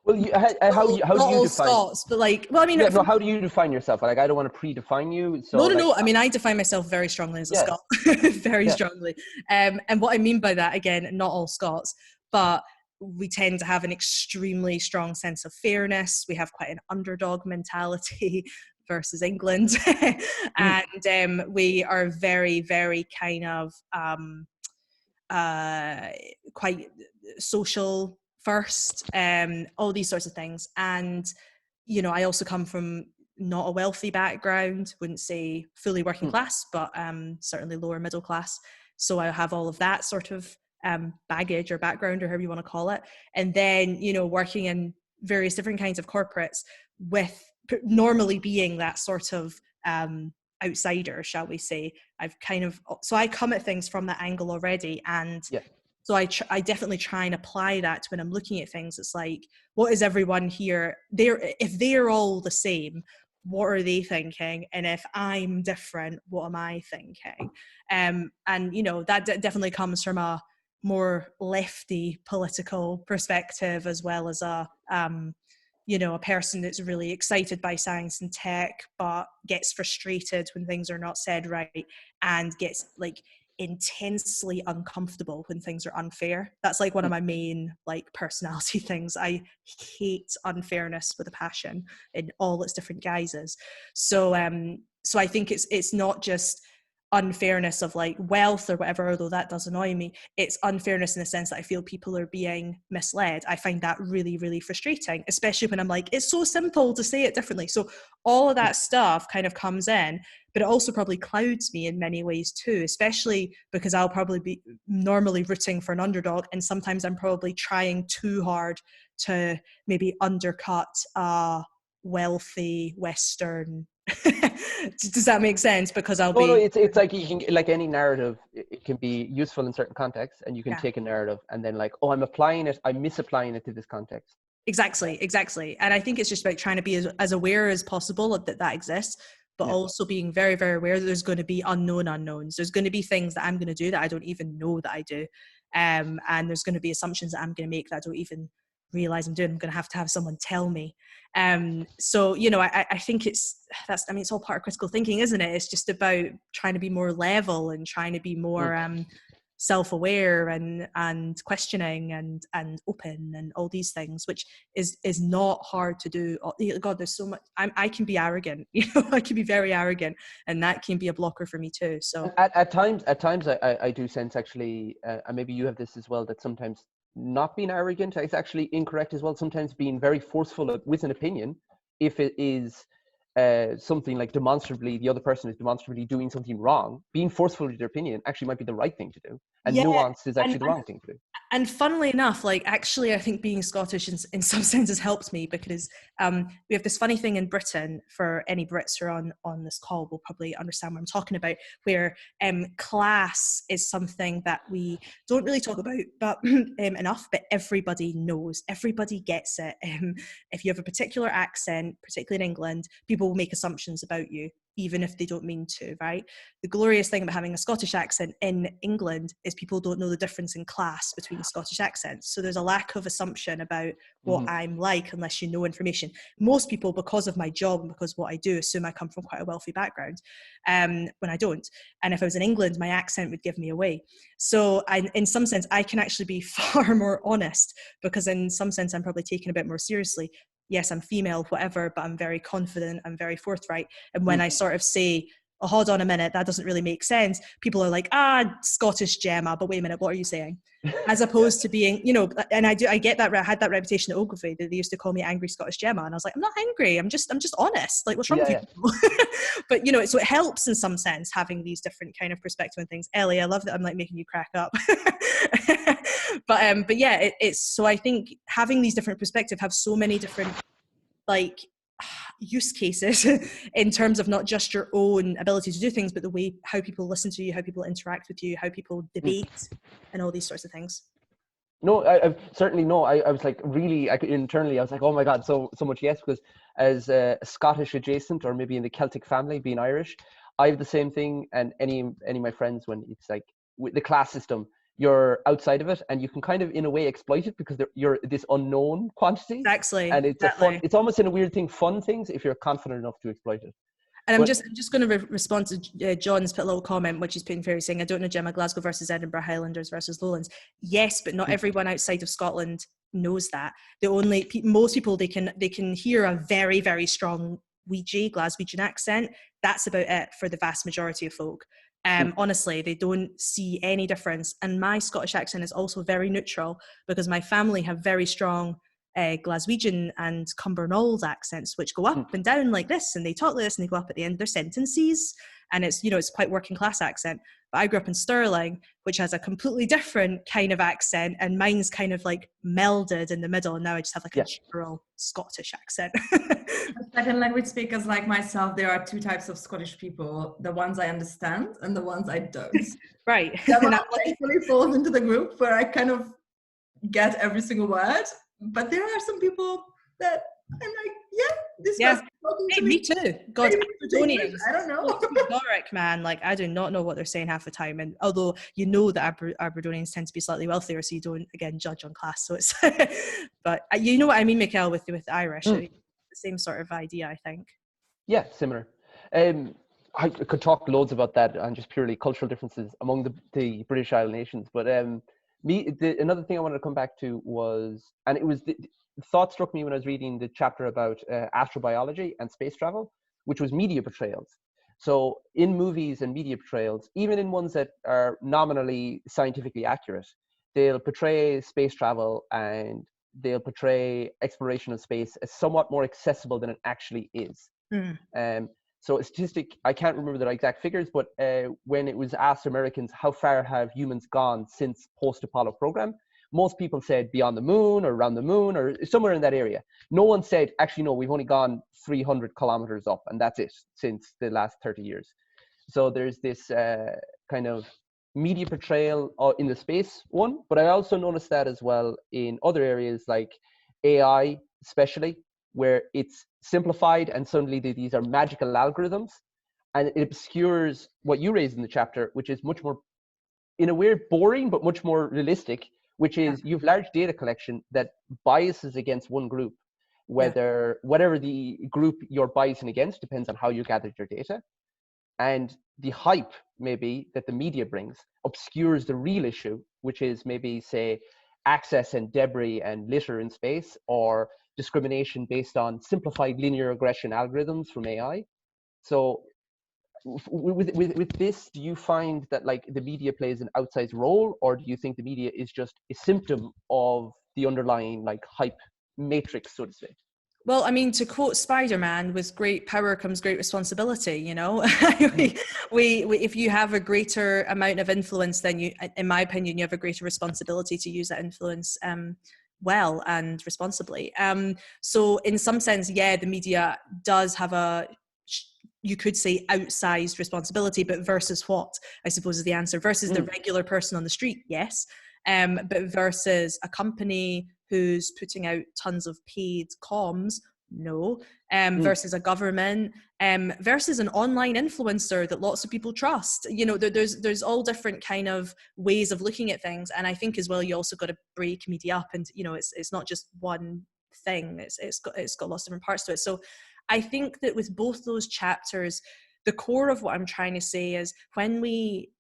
Well, how do you define Scots, but like, well, I mean, how do you define yourself? Like, I don't want to predefine you. So no. I mean, I define myself very strongly as a Scot, very strongly. And what I mean by that, again, not all Scots, but we tend to have an extremely strong sense of fairness. We have quite an underdog mentality versus England. And we are very, very kind of quite social first, all these sorts of things. And, you know, I also come from not a wealthy background, wouldn't say fully working class, but certainly lower middle class. So I have all of that sort of baggage or background, or however you want to call it. And then, you know, working in various different kinds of corporates, with normally being that sort of outsider, shall we say. So I come at things from that angle already. And so I definitely try and apply that to when I'm looking at things. It's like, what is everyone here? If they're all the same, what are they thinking? And if I'm different, what am I thinking? And, you know, that definitely comes from a more lefty political perspective, as well as a person that's really excited by science and tech, but gets frustrated when things are not said right, and gets like intensely uncomfortable when things are unfair. That's like one of my main like personality things. I hate unfairness with a passion in all its different guises. So I think it's not just unfairness of like wealth or whatever, although that does annoy me. It's unfairness in the sense that I feel people are being misled. I find that really, really frustrating, especially when I'm like, it's so simple to say it differently. So all of that stuff kind of comes in, but it also probably clouds me in many ways too, especially because I'll probably be normally rooting for an underdog, and sometimes I'm probably trying too hard to maybe undercut a wealthy Western. Does that make sense? Because I'll be. No, it's like you can, like any narrative, it can be useful in certain contexts, and you can take a narrative and then like, oh, I'm misapplying it to this context. Exactly. And I think it's just about trying to be as aware as possible that exists, but also being very, very aware that there's going to be unknown unknowns. There's going to be things that I'm going to do that I don't even know that I do. And there's going to be assumptions that I'm going to make that I don't even realize I'm doing. I'm going to have someone tell me. So, you know, I think it's all part of critical thinking, isn't it? It's just about trying to be more level and trying to be more self-aware and questioning and open and all these things, which is not hard to do. God, there's so much. I can be arrogant, you know, I can be very arrogant, and that can be a blocker for me too. So at times I do sense actually, and maybe you have this as well, that sometimes not being arrogant is actually incorrect as well. Sometimes being very forceful with an opinion, if it is something like demonstrably, the other person is demonstrably doing something wrong, being forceful with their opinion actually might be the right thing to do, and nuance is actually the wrong thing to do. And funnily enough, like, actually, I think being Scottish in some senses helped me, because we have this funny thing in Britain, for any Brits who are on this call will probably understand what I'm talking about, where class is something that we don't really talk about but enough, but everybody knows, everybody gets it. If you have a particular accent, particularly in England, people will make assumptions about you, even if they don't mean to, right? The glorious thing about having a Scottish accent in England is people don't know the difference in class between Scottish accents. So there's a lack of assumption about what I'm like unless you know information. Most people, because of my job and because of what I do, assume I come from quite a wealthy background, when I don't. And if I was in England, my accent would give me away. So in some sense, I can actually be far more honest, because in some sense, I'm probably taken a bit more seriously. Yes, I'm female, whatever, but I'm very confident, I'm very forthright. And when I sort of say, oh, hold on a minute, that doesn't really make sense, people are like, Scottish Gemma, but wait a minute, what are you saying? As opposed to being, you know, and I get that, I had that reputation at Ogilvy, that they used to call me angry Scottish Gemma, and I was like, I'm not angry, I'm just honest, like, what's wrong with you? But, you know, so it helps in some sense having these different kind of perspective on things. Ellie, I love that I'm like making you crack up. But yeah, it's so I think having these different perspectives have so many different like use cases in terms of not just your own ability to do things, but the way how people listen to you, how people interact with you, how people debate, and all these sorts of things. No, I certainly no. I was like really internally, I was like, oh my God, so much yes, because as Scottish adjacent, or maybe in the Celtic family, being Irish, I have the same thing. And any of my friends, when it's like with the class system, you're outside of it, and you can kind of in a way exploit it because you're this unknown quantity. Exactly. And it's it's almost in a weird thing, fun things, if you're confident enough to exploit it. And I'm just going to respond to John's put a little comment, which he's putting very saying, I don't know, Gemma, Glasgow versus Edinburgh, Highlanders versus Lowlands. Yes, but not everyone outside of Scotland knows that. Most people, they can hear a very, very strong Glaswegian accent. That's about it for the vast majority of folk. Honestly, they don't see any difference. And my Scottish accent is also very neutral, because my family have very strong Glaswegian and Cumbernauld accents, which go up and down like this, and they talk like this, and they go up at the end of their sentences, and it's, you know, it's quite working class accent. But I grew up in Stirling, which has a completely different kind of accent, and mine's kind of like melded in the middle, and now I just have like a general Scottish accent. Second language speakers like myself, there are two types of Scottish people: the ones I understand and the ones I don't. Right. Gemma actually falls into the group where I kind of get every single word, but there are some people that I'm like, this guy's talking to me too. God, Aberdonians, I don't know. Doric, man, like, I do not know what they're saying half the time. And although you know that Aberdonians tend to be slightly wealthier, so you don't again judge on class. So it's, but you know what I mean, Micheál, with Irish, the same sort of idea, I think. Yeah, similar. I could talk loads about that and just purely cultural differences among the British Isle nations, but another thing I wanted to come back to was, and it was the thought struck me when I was reading the chapter about astrobiology and space travel, which was media portrayals. So in movies and media portrayals, even in ones that are nominally scientifically accurate, they'll portray space travel and they'll portray exploration of space as somewhat more accessible than it actually is. So a statistic, I can't remember the exact figures, but when it was asked Americans, how far have humans gone since post-Apollo program? Most people said beyond the moon or around the moon or somewhere in that area. No one said, actually, no, we've only gone 300 kilometers up, and that's it since the last 30 years. So there's this kind of media portrayal in the space one, but I also noticed that as well in other areas like AI, especially, where it's simplified and suddenly these are magical algorithms, and it obscures what you raised in the chapter, which is much more, in a weird, boring, but much more realistic, which is you've large data collection that biases against one group, whatever the group you're biasing against depends on how you gathered your data. And the hype maybe that the media brings obscures the real issue, which is maybe, say, access and debris and litter in space, or discrimination based on simplified linear regression algorithms from AI. So with this, do you find that like the media plays an outsized role, or do you think the media is just a symptom of the underlying like hype matrix, so to say? Well, I mean, to quote Spider-Man, with great power comes great responsibility, you know. we if you have a greater amount of influence, then you, in my opinion, you have a greater responsibility to use that influence well and responsibly. So in some sense, yeah, the media does have a, you could say, outsized responsibility, but versus what, I suppose, is the answer. Versus the regular person on the street, yes. But versus a company who's putting out tons of paid comms, no. Versus a government, versus an online influencer that lots of people trust. You know, there's all different kind of ways of looking at things. And I think as well, you also got to break media up, and you know, it's not just one thing. It's got lots of different parts to it. So I think that with both those chapters, the core of what I'm trying to say is when we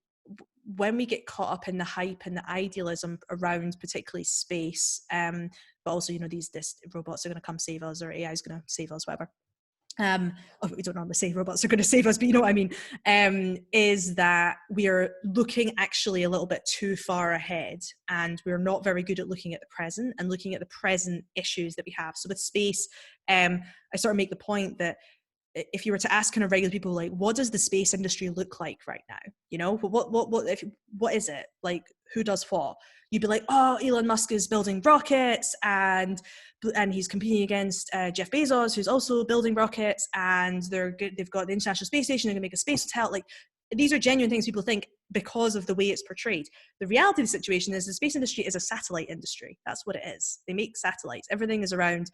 get caught up in the hype and the idealism around particularly space, but also, you know, these robots are going to come save us, or AI is going to save us, whatever. We don't normally say robots are going to save us, but you know what I mean, is that we are looking actually a little bit too far ahead, and we're not very good at looking at the present and looking at the present issues that we have. So with space, I sort of make the point that if you were to ask kind of regular people, like, what does the space industry look like right now? You know, what is it? Like, who does what? You'd be like, oh, Elon Musk is building rockets, and he's competing against Jeff Bezos, who's also building rockets, and they've got the International Space Station, they're gonna make a space hotel. Like, these are genuine things people think because of the way it's portrayed. The reality of the situation is the space industry is a satellite industry. That's what it is. They make satellites. Everything is around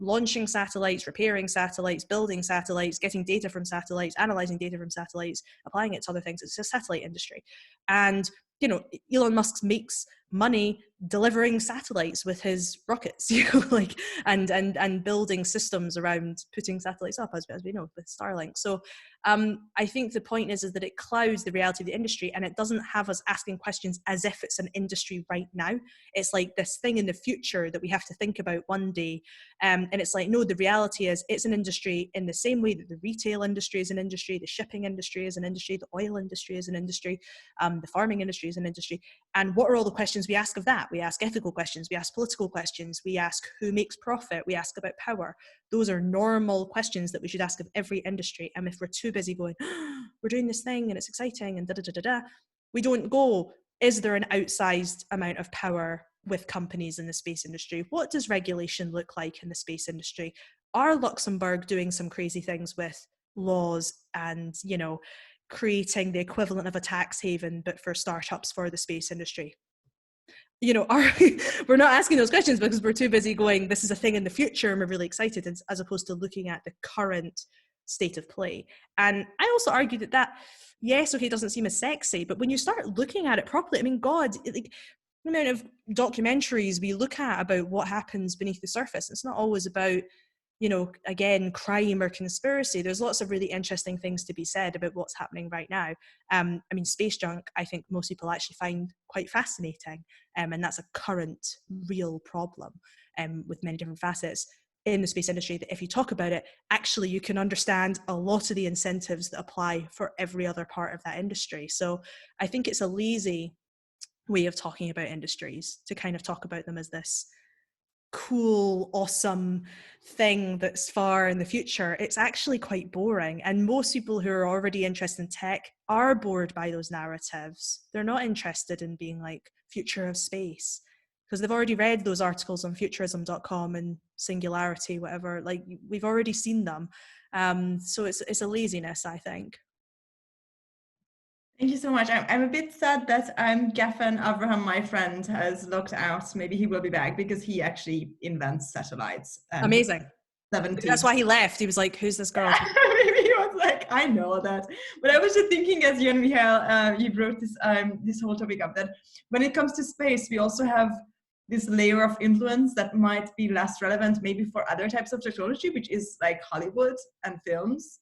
launching satellites, repairing satellites, building satellites, getting data from satellites, analyzing data from satellites, applying it to other things. It's a satellite industry. And, you know, Elon Musk makes money delivering satellites with his rockets, you know, like, and building systems around putting satellites up, as we know, with Starlink. So I think the point is that it clouds the reality of the industry, and it doesn't have us asking questions as if it's an industry right now. It's like this thing in the future that we have to think about one day. And it's like, no, the reality is it's an industry in the same way that the retail industry is an industry, the shipping industry is an industry, the oil industry is an industry, the farming industry is an industry. And what are all the questions we ask of that? We ask ethical questions, we ask political questions, we ask who makes profit, we ask about power. Those are normal questions that we should ask of every industry. And if we're too busy going, oh, we're doing this thing and it's exciting and we don't go, is there an outsized amount of power with companies in the space industry? What does regulation look like in the space industry? Are Luxembourg doing some crazy things with laws and, you know, creating the equivalent of a tax haven, but for startups for the space industry? You know, we're not asking those questions because we're too busy going, this is a thing in the future and we're really excited, as opposed to looking at the current state of play. And I also argue that yes, okay, doesn't seem as sexy, but when you start looking at it properly, I mean, God, like, the amount of documentaries we look at about what happens beneath the surface, it's not always about, you know, again, crime or conspiracy. There's lots of really interesting things to be said about what's happening right now. I mean, space junk, I think most people actually find quite fascinating. And that's a current real problem with many different facets in the space industry, that if you talk about it, actually you can understand a lot of the incentives that apply for every other part of that industry. So I think it's a lazy way of talking about industries to kind of talk about them as this cool, awesome thing that's far in the future. It's actually quite boring. And most people who are already interested in tech are bored by those narratives. They're not interested in being like future of space, because they've already read those articles on futurism.com and Singularity, whatever. Like, we've already seen them. So it's a laziness, I think. Thank you so much. I'm a bit sad that Gaffan Abraham, my friend, has logged out. Maybe he will be back because he actually invents satellites. Amazing. 70s. That's why he left. He was like, who's this girl? Maybe he was like, I know that. But I was just thinking, as you and Micheál, you brought this whole topic up, that when it comes to space, we also have this layer of influence that might be less relevant maybe for other types of technology, which is like Hollywood and films.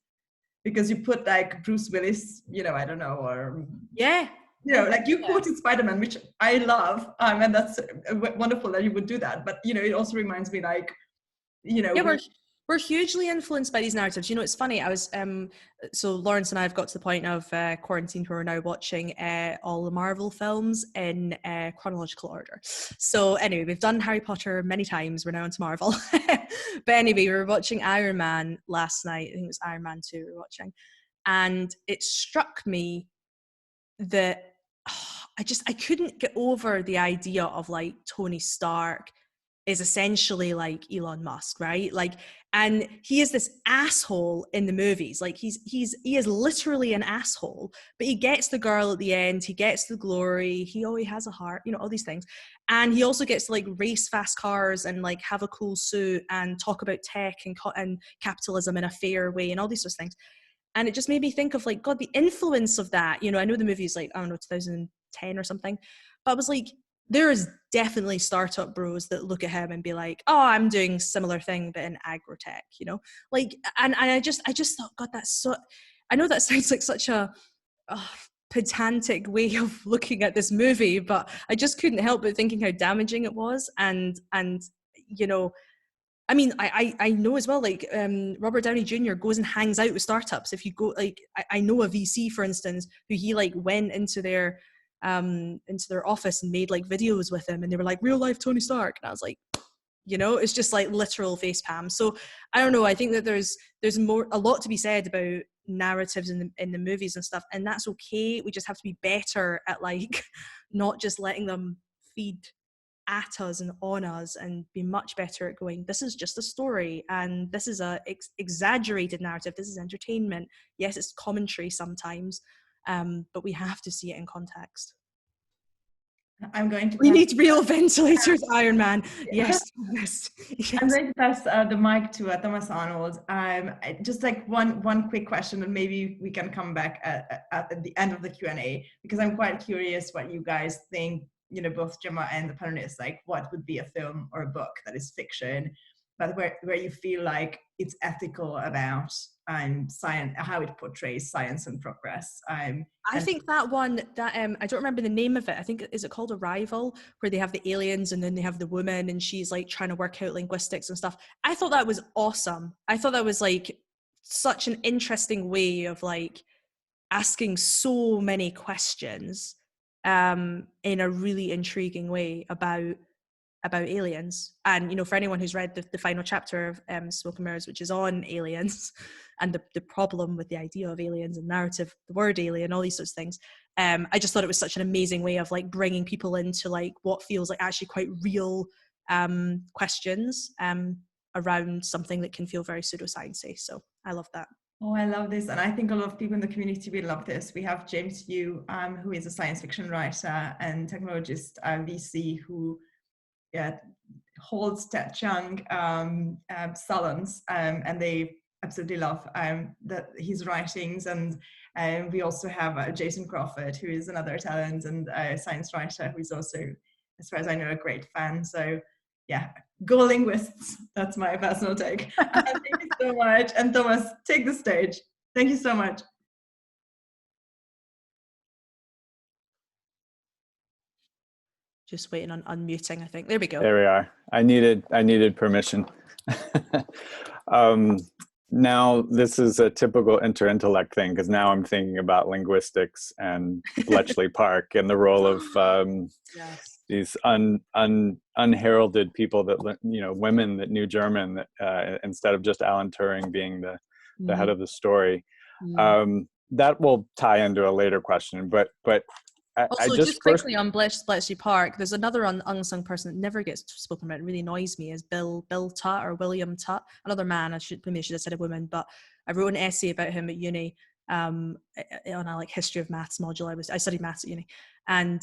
Because you put like Bruce Willis, I don't know, or like you quoted Spider-Man, which I love, and that's wonderful that you would do that. But it also reminds me, like, we're hugely influenced by these narratives. It's funny. I was so Lawrence and I have got to the point of quarantine where we're now watching all the Marvel films in chronological order. So anyway, we've done Harry Potter many times. We're now into Marvel. But anyway, we were watching Iron Man last night. I think it was Iron Man 2 we were watching, and it struck me that I couldn't get over the idea of like Tony Stark is essentially like Elon Musk, right? Like, and he is this asshole in the movies. Like he is literally an asshole, but he gets the girl at the end. He gets the glory. He always has a heart, all these things. And he also gets to like race fast cars and like have a cool suit and talk about tech and capitalism in a fair way and all these sorts of things. And it just made me think of like, God, the influence of that. I know the movie is like, I don't know, 2010 or something, but I was like, there is definitely startup bros that look at him and be like, oh, I'm doing similar thing, but in agri-tech, like, and I just thought, God, that's so, I know that sounds like such a pedantic way of looking at this movie, but I just couldn't help but thinking how damaging it was. And I mean, I know as well, like Robert Downey Jr. goes and hangs out with startups. If you go, like, I know a VC, for instance, who he like went into their office and made like videos with him, and they were like, real life Tony Stark. And I was like, it's just like literal face palm. So I don't know. I think that there's a lot to be said about narratives in the movies and stuff, and that's okay. We just have to be better at like not just letting them feed at us and on us, and be much better at going, this is just a story, and this is a exaggerated narrative, this is entertainment. Yes, it's commentary sometimes, but we have to see it in context. We need real ventilators, Iron Man. Yes. I'm going to pass the mic to Thomas Arnold. Just like one quick question, and maybe we can come back at the end of the Q&A, because I'm quite curious what you guys think, both Gemma and the panelists, like what would be a film or a book that is fiction, but where you feel like it's ethical about science, how it portrays science and progress. I think that one, that I don't remember the name of it. I think, is it called Arrival, where they have the aliens and then they have the woman and she's like trying to work out linguistics and stuff. I thought that was awesome. I thought that was like such an interesting way of like asking so many questions in a really intriguing way about aliens. And for anyone who's read the final chapter of Smoke and Mirrors, which is on aliens and the problem with the idea of aliens and narrative, the word alien, all these sorts of things, I just thought it was such an amazing way of like bringing people into like what feels like actually quite real questions around something that can feel very pseudoscience-y. So I love that. Oh, I love this. And I think a lot of people in the community will love this. We have James Yu, who is a science fiction writer and technologist, VC, who holds Ted Chiang salons, and they absolutely love his writings. And we also have Jason Crawford, who is another talent and science writer, who is also, as far as I know, a great fan. So yeah, go linguists. That's my personal take. Thank you so much. And Thomas, take the stage. Thank you so much. Just waiting on unmuting, I think. There we go. There we are. I needed permission. Now this is a typical interintellect thing, because now I'm thinking about linguistics and Bletchley Park and the role of yes. these unheralded people that women that knew German, that instead of just Alan Turing being the head of the story. That will tie into a later question, but also, just quickly on Bletchley Park, there's another unsung person that never gets spoken about. It really annoys me, is Bill Tutt, or William Tutt, another man. I should have said a woman, but I wrote an essay about him at uni on a like history of maths module. I studied maths at uni, and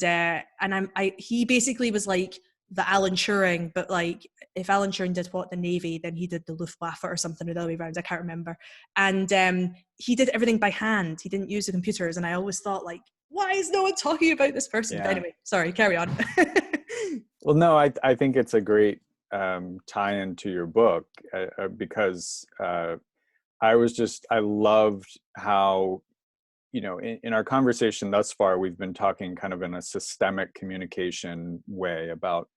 he basically was like the Alan Turing, but like if Alan Turing did what, the Navy, then he did the Luftwaffe or something, or the other way around, I can't remember. And he did everything by hand. He didn't use the computers. And I always thought, like, why is no one talking about this person? Yeah. But anyway, sorry, carry on. Well, no, I think it's a great tie-in to your book because I loved how, you know, in our conversation thus far, we've been talking kind of in a systemic communication way about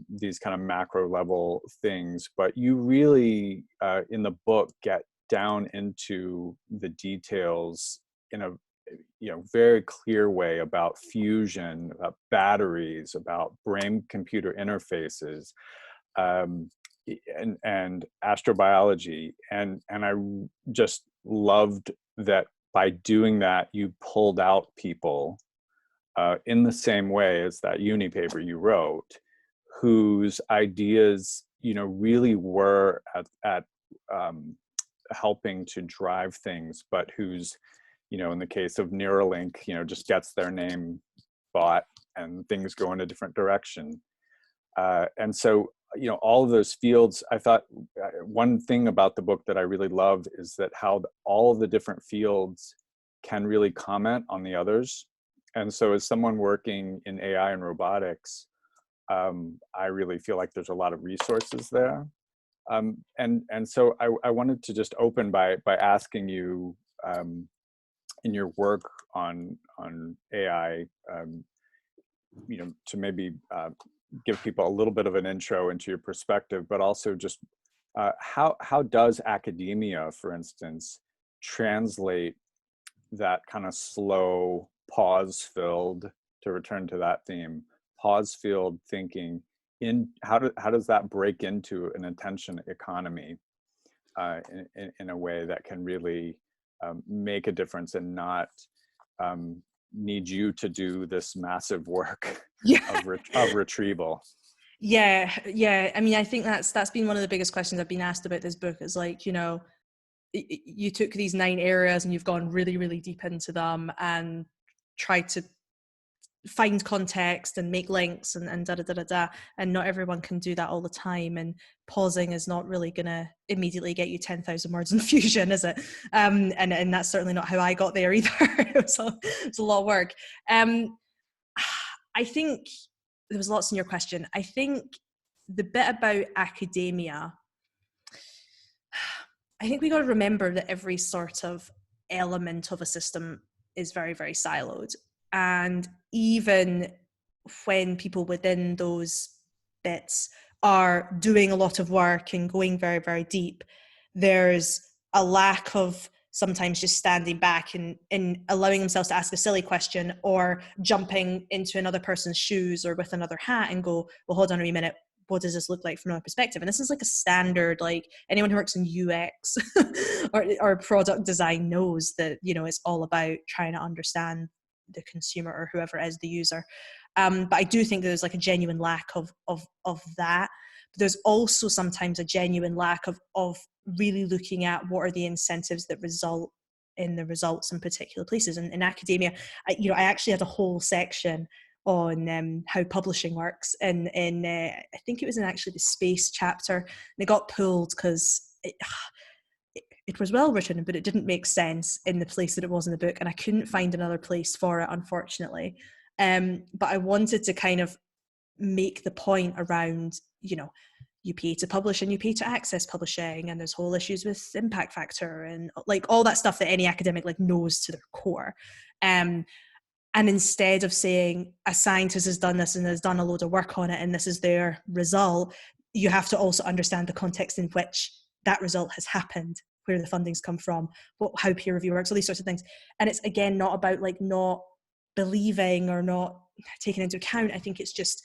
these kind of macro level things, but you really in the book get down into the details in a, you know, very clear way about fusion, about batteries, about brain computer interfaces, and astrobiology, and I just loved that by doing that you pulled out people in the same way as that uni paper you wrote, whose ideas, you know, really were at helping to drive things, but whose, you know, in the case of Neuralink, you know, just gets their name bought and things go in a different direction. And so, you know, all of those fields, I thought one thing about the book that I really loved is that how all of the different fields can really comment on the others. And so as someone working in AI and robotics, I really feel like there's a lot of resources there. And so I wanted to just open by asking you, in your work on AI, you know, to maybe give people a little bit of an intro into your perspective, but also just how does academia, for instance, translate that kind of slow, pause-filled, to return to that theme, pause-filled thinking in how does that break into an attention economy in a way that can really make a difference and not need you to do this massive work of retrieval? Yeah. I mean, I think that's been one of the biggest questions I've been asked about this book, is like, you know, you took these 9 areas and you've gone really, really deep into them and tried to find context and make links and da da da da da, and not everyone can do that all the time, and pausing is not really gonna immediately get you 10,000 words in Fusion, is it? And that's certainly not how I got there either. It was a lot of work. I think there was lots in your question. I think the bit about academia, I think we got to remember that every sort of element of a system is very, very siloed. And even when people within those bits are doing a lot of work and going very, very deep, there's a lack of sometimes just standing back and allowing themselves to ask a silly question, or jumping into another person's shoes or with another hat and go, well, hold on a minute, what does this look like from another perspective? And this is like a standard, like anyone who works in UX or product design knows that, you know, it's all about trying to understand the consumer or whoever is the user. But I do think there's like a genuine lack of that. But there's also sometimes a genuine lack of really looking at what are the incentives that result in the results in particular places. And in academia, I actually had a whole section on how publishing works in I think it was in actually the space chapter, and it got pulled because it was well written, but it didn't make sense in the place that it was in the book, and I couldn't find another place for it, unfortunately. But I wanted to kind of make the point around, you know, you pay to publish and you pay to access publishing, and there's whole issues with impact factor and like all that stuff that any academic like knows to their core. And instead of saying a scientist has done this and has done a load of work on it and this is their result, you have to also understand the context in which that result has happened, where the funding's come from, how peer review works, all these sorts of things. And it's again not about like not believing or not taking into account. I think it's just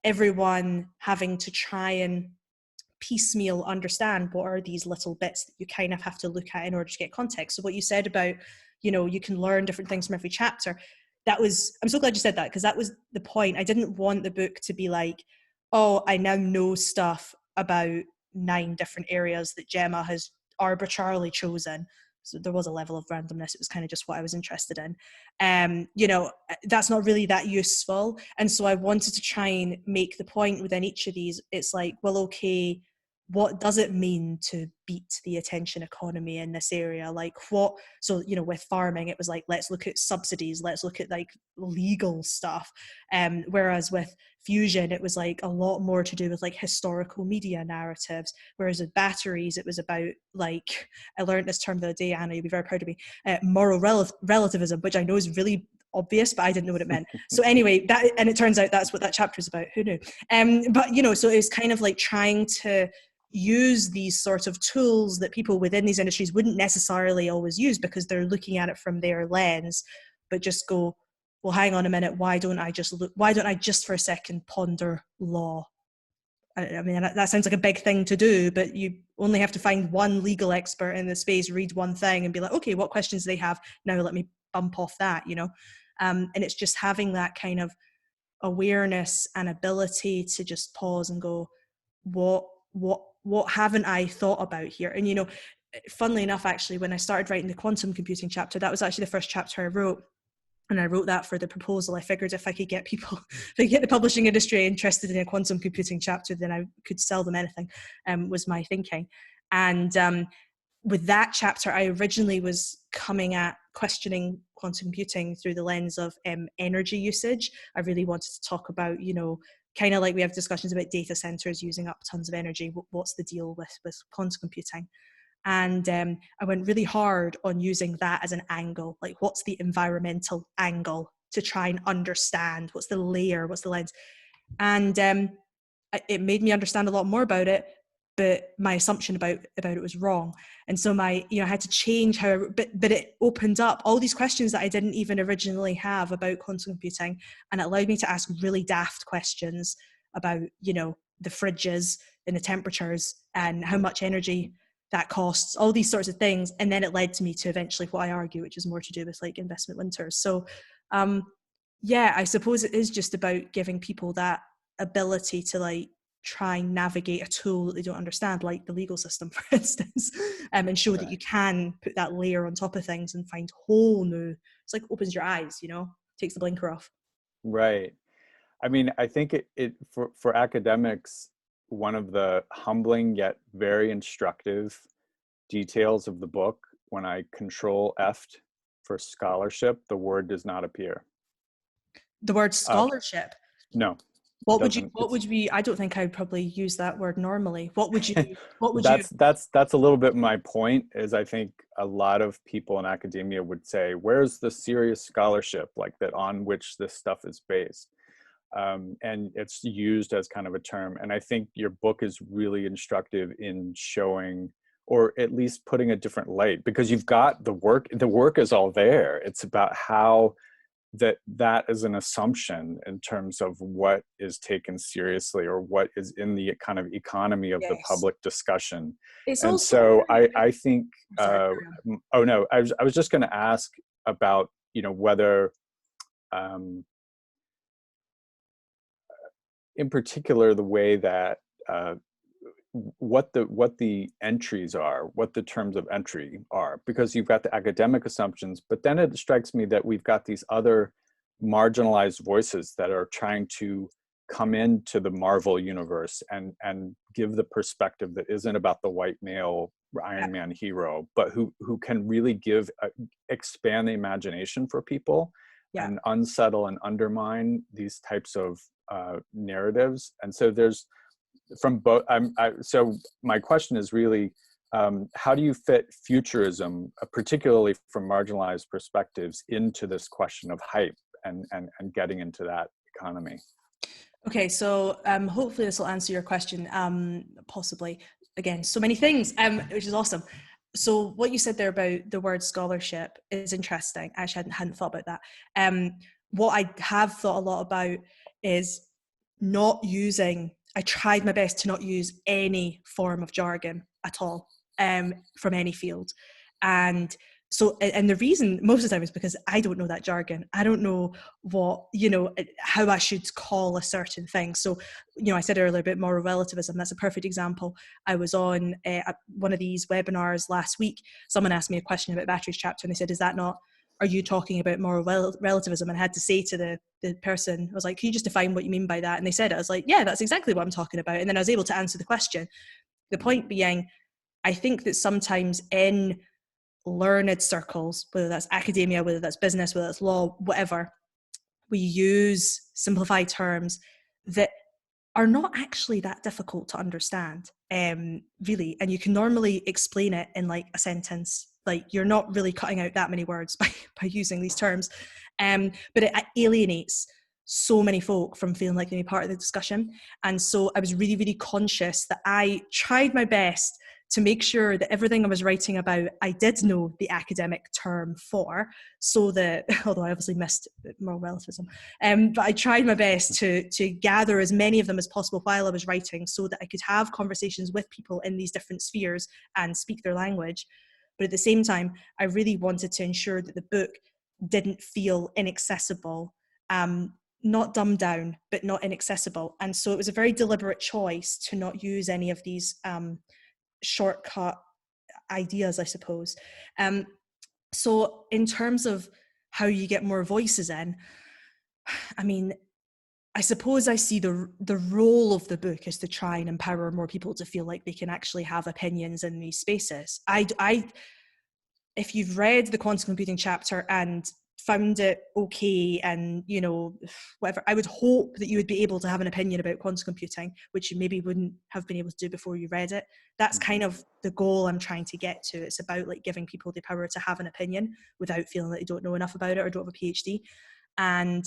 everyone having to try and piecemeal understand what are these little bits that you kind of have to look at in order to get context. So what you said about, you know, you can learn different things from every chapter, I'm so glad you said that, because that was the point. I didn't want the book to be like, oh, I now know stuff about 9 different areas that Gemma has arbitrarily chosen, So there was a level of randomness. It was kind of just what I was interested in. You know, that's not really that useful. And so I wanted to try and make the point within each of these. It's like, well, okay, what does it mean to beat the attention economy in this area? Like what, so, you know, with farming, it was like, let's look at subsidies, let's look at like legal stuff. Whereas with fusion, it was like a lot more to do with like historical media narratives. Whereas with batteries, it was about like, I learned this term the other day, Anna, you'll be very proud of me, moral relativism, which I know is really obvious, but I didn't know what it meant. So anyway, that, and it turns out that's what that chapter is about. Who knew? But, you know, so it's kind of like trying to use these sort of tools that people within these industries wouldn't necessarily always use because they're looking at it from their lens, but just go, well, hang on a minute, why don't I just for a second ponder law? I mean, that sounds like a big thing to do, but you only have to find one legal expert in the space, read one thing and be like, okay, what questions do they have? Now let me bump off that, you know? And it's just having that kind of awareness and ability to just pause and go, what haven't I thought about here? And, you know, funnily enough, actually, when I started writing the quantum computing chapter, that was actually the first chapter I wrote. And I wrote that for the proposal. I figured if I could get people, if I could get the publishing industry interested in a quantum computing chapter, then I could sell them anything, was my thinking. And with that chapter, I originally was coming at questioning quantum computing through the lens of energy usage. I really wanted to talk about, you know, kind of like we have discussions about data centers using up tons of energy. What's the deal with quantum computing? And I went really hard on using that as an angle. Like, what's the environmental angle to try and understand? What's the layer? What's the lens? And it made me understand a lot more about it, but my assumption about it was wrong. And so I had to change how, but it opened up all these questions that I didn't even originally have about quantum computing. And it allowed me to ask really daft questions about, you know, the fridges and the temperatures and how much energy that costs, all these sorts of things. And then it led to me to eventually what I argue, which is more to do with like investment winters. So yeah, I suppose it is just about giving people that ability to like try and navigate a tool that they don't understand, like the legal system, for instance, and show that you can put that layer on top of things and find whole new, it's like opens your eyes, you know, takes the blinker off. Right. I mean, I think it for academics, one of the humbling yet very instructive details of the book, when I control F'd for scholarship, the word does not appear. The word scholarship? No. What would you, I don't think I would probably use that word normally. What would you, that's a little bit my point, is I think a lot of people in academia would say, where's the serious scholarship like that on which this stuff is based? And it's used as kind of a term. And I think your book is really instructive in showing, or at least putting a different light, because you've got the work is all there. It's about how that is an assumption in terms of what is taken seriously or what is in the kind of economy of the public discussion. It's and also, so I think, I was just going to ask about, you know, whether, in particular, the way that what the entries are, what the terms of entry are, because you've got the academic assumptions, but then it strikes me that we've got these other marginalized voices that are trying to come into the Marvel universe and give the perspective that isn't about the white male Iron Man hero, but who can really expand the imagination for people and unsettle and undermine these types of narratives. And so there's from both. So my question is really, how do you fit futurism, particularly from marginalized perspectives, into this question of hype and getting into that economy? Okay, so hopefully this will answer your question, possibly. Again, so many things, which is awesome. So what you said there about the word scholarship is interesting. Actually, I hadn't thought about that. What I have thought a lot about is not using, I tried my best to not use any form of jargon at all from any field. And So, and the reason most of the time is because I don't know that jargon. I don't know what, how I should call a certain thing. So, I said earlier about moral relativism. That's a perfect example. I was on one of these webinars last week. Someone asked me a question about Batteries chapter, and they said, are you talking about moral relativism? And I had to say to the person, I was like, can you just define what you mean by that? And they said it. I was like, yeah, that's exactly what I'm talking about. And then I was able to answer the question. The point being, I think that sometimes in learned circles, whether that's academia, whether that's business, whether that's law, whatever, we use simplified terms that are not actually that difficult to understand, really. And you can normally explain it in like a sentence. Like you're not really cutting out that many words by using these terms. But it alienates so many folk from feeling like they're part of the discussion. And so I was really, really conscious that I tried my best to make sure that everything I was writing about, I did know the academic term for, so that, although I obviously missed moral relativism, but I tried my best to gather as many of them as possible while I was writing, so that I could have conversations with people in these different spheres and speak their language. But at the same time, I really wanted to ensure that the book didn't feel inaccessible, not dumbed down, but not inaccessible. And so it was a very deliberate choice to not use any of these shortcut ideas, I suppose. So in terms of how you get more voices in, I mean, I suppose I see the role of the book is to try and empower more people to feel like they can actually have opinions in these spaces. If you've read the quantum computing chapter and found it okay and whatever, I would hope that you would be able to have an opinion about quantum computing, which you maybe wouldn't have been able to do before you read it. That's kind of the goal I'm trying to get to. It's about like giving people the power to have an opinion without feeling like they don't know enough about it or don't have a PhD. And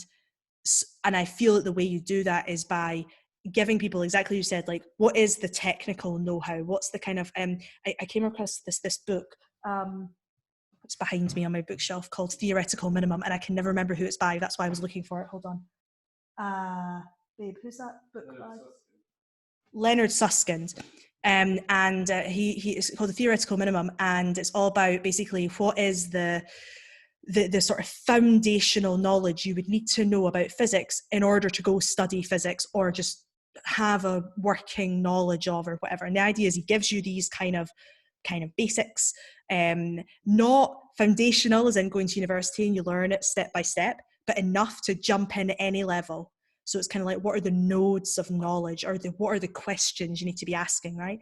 I feel that the way you do that is by giving people, exactly you said, like, what is the technical know-how? What's the kind of I came across this book, it's behind me on my bookshelf, called Theoretical Minimum, and I can never remember who it's by. That's why I was looking for it. Hold on. Babe, who's that book by? Leonard Susskind. And he is called The Theoretical Minimum, and it's all about basically what is the sort of foundational knowledge you would need to know about physics in order to go study physics or just have a working knowledge of or whatever. And the idea is he gives you these kind of basics, not foundational as in going to university and you learn it step by step, but enough to jump in at any level. So it's kind of like, what are the nodes of knowledge, or what are the questions you need to be asking, right?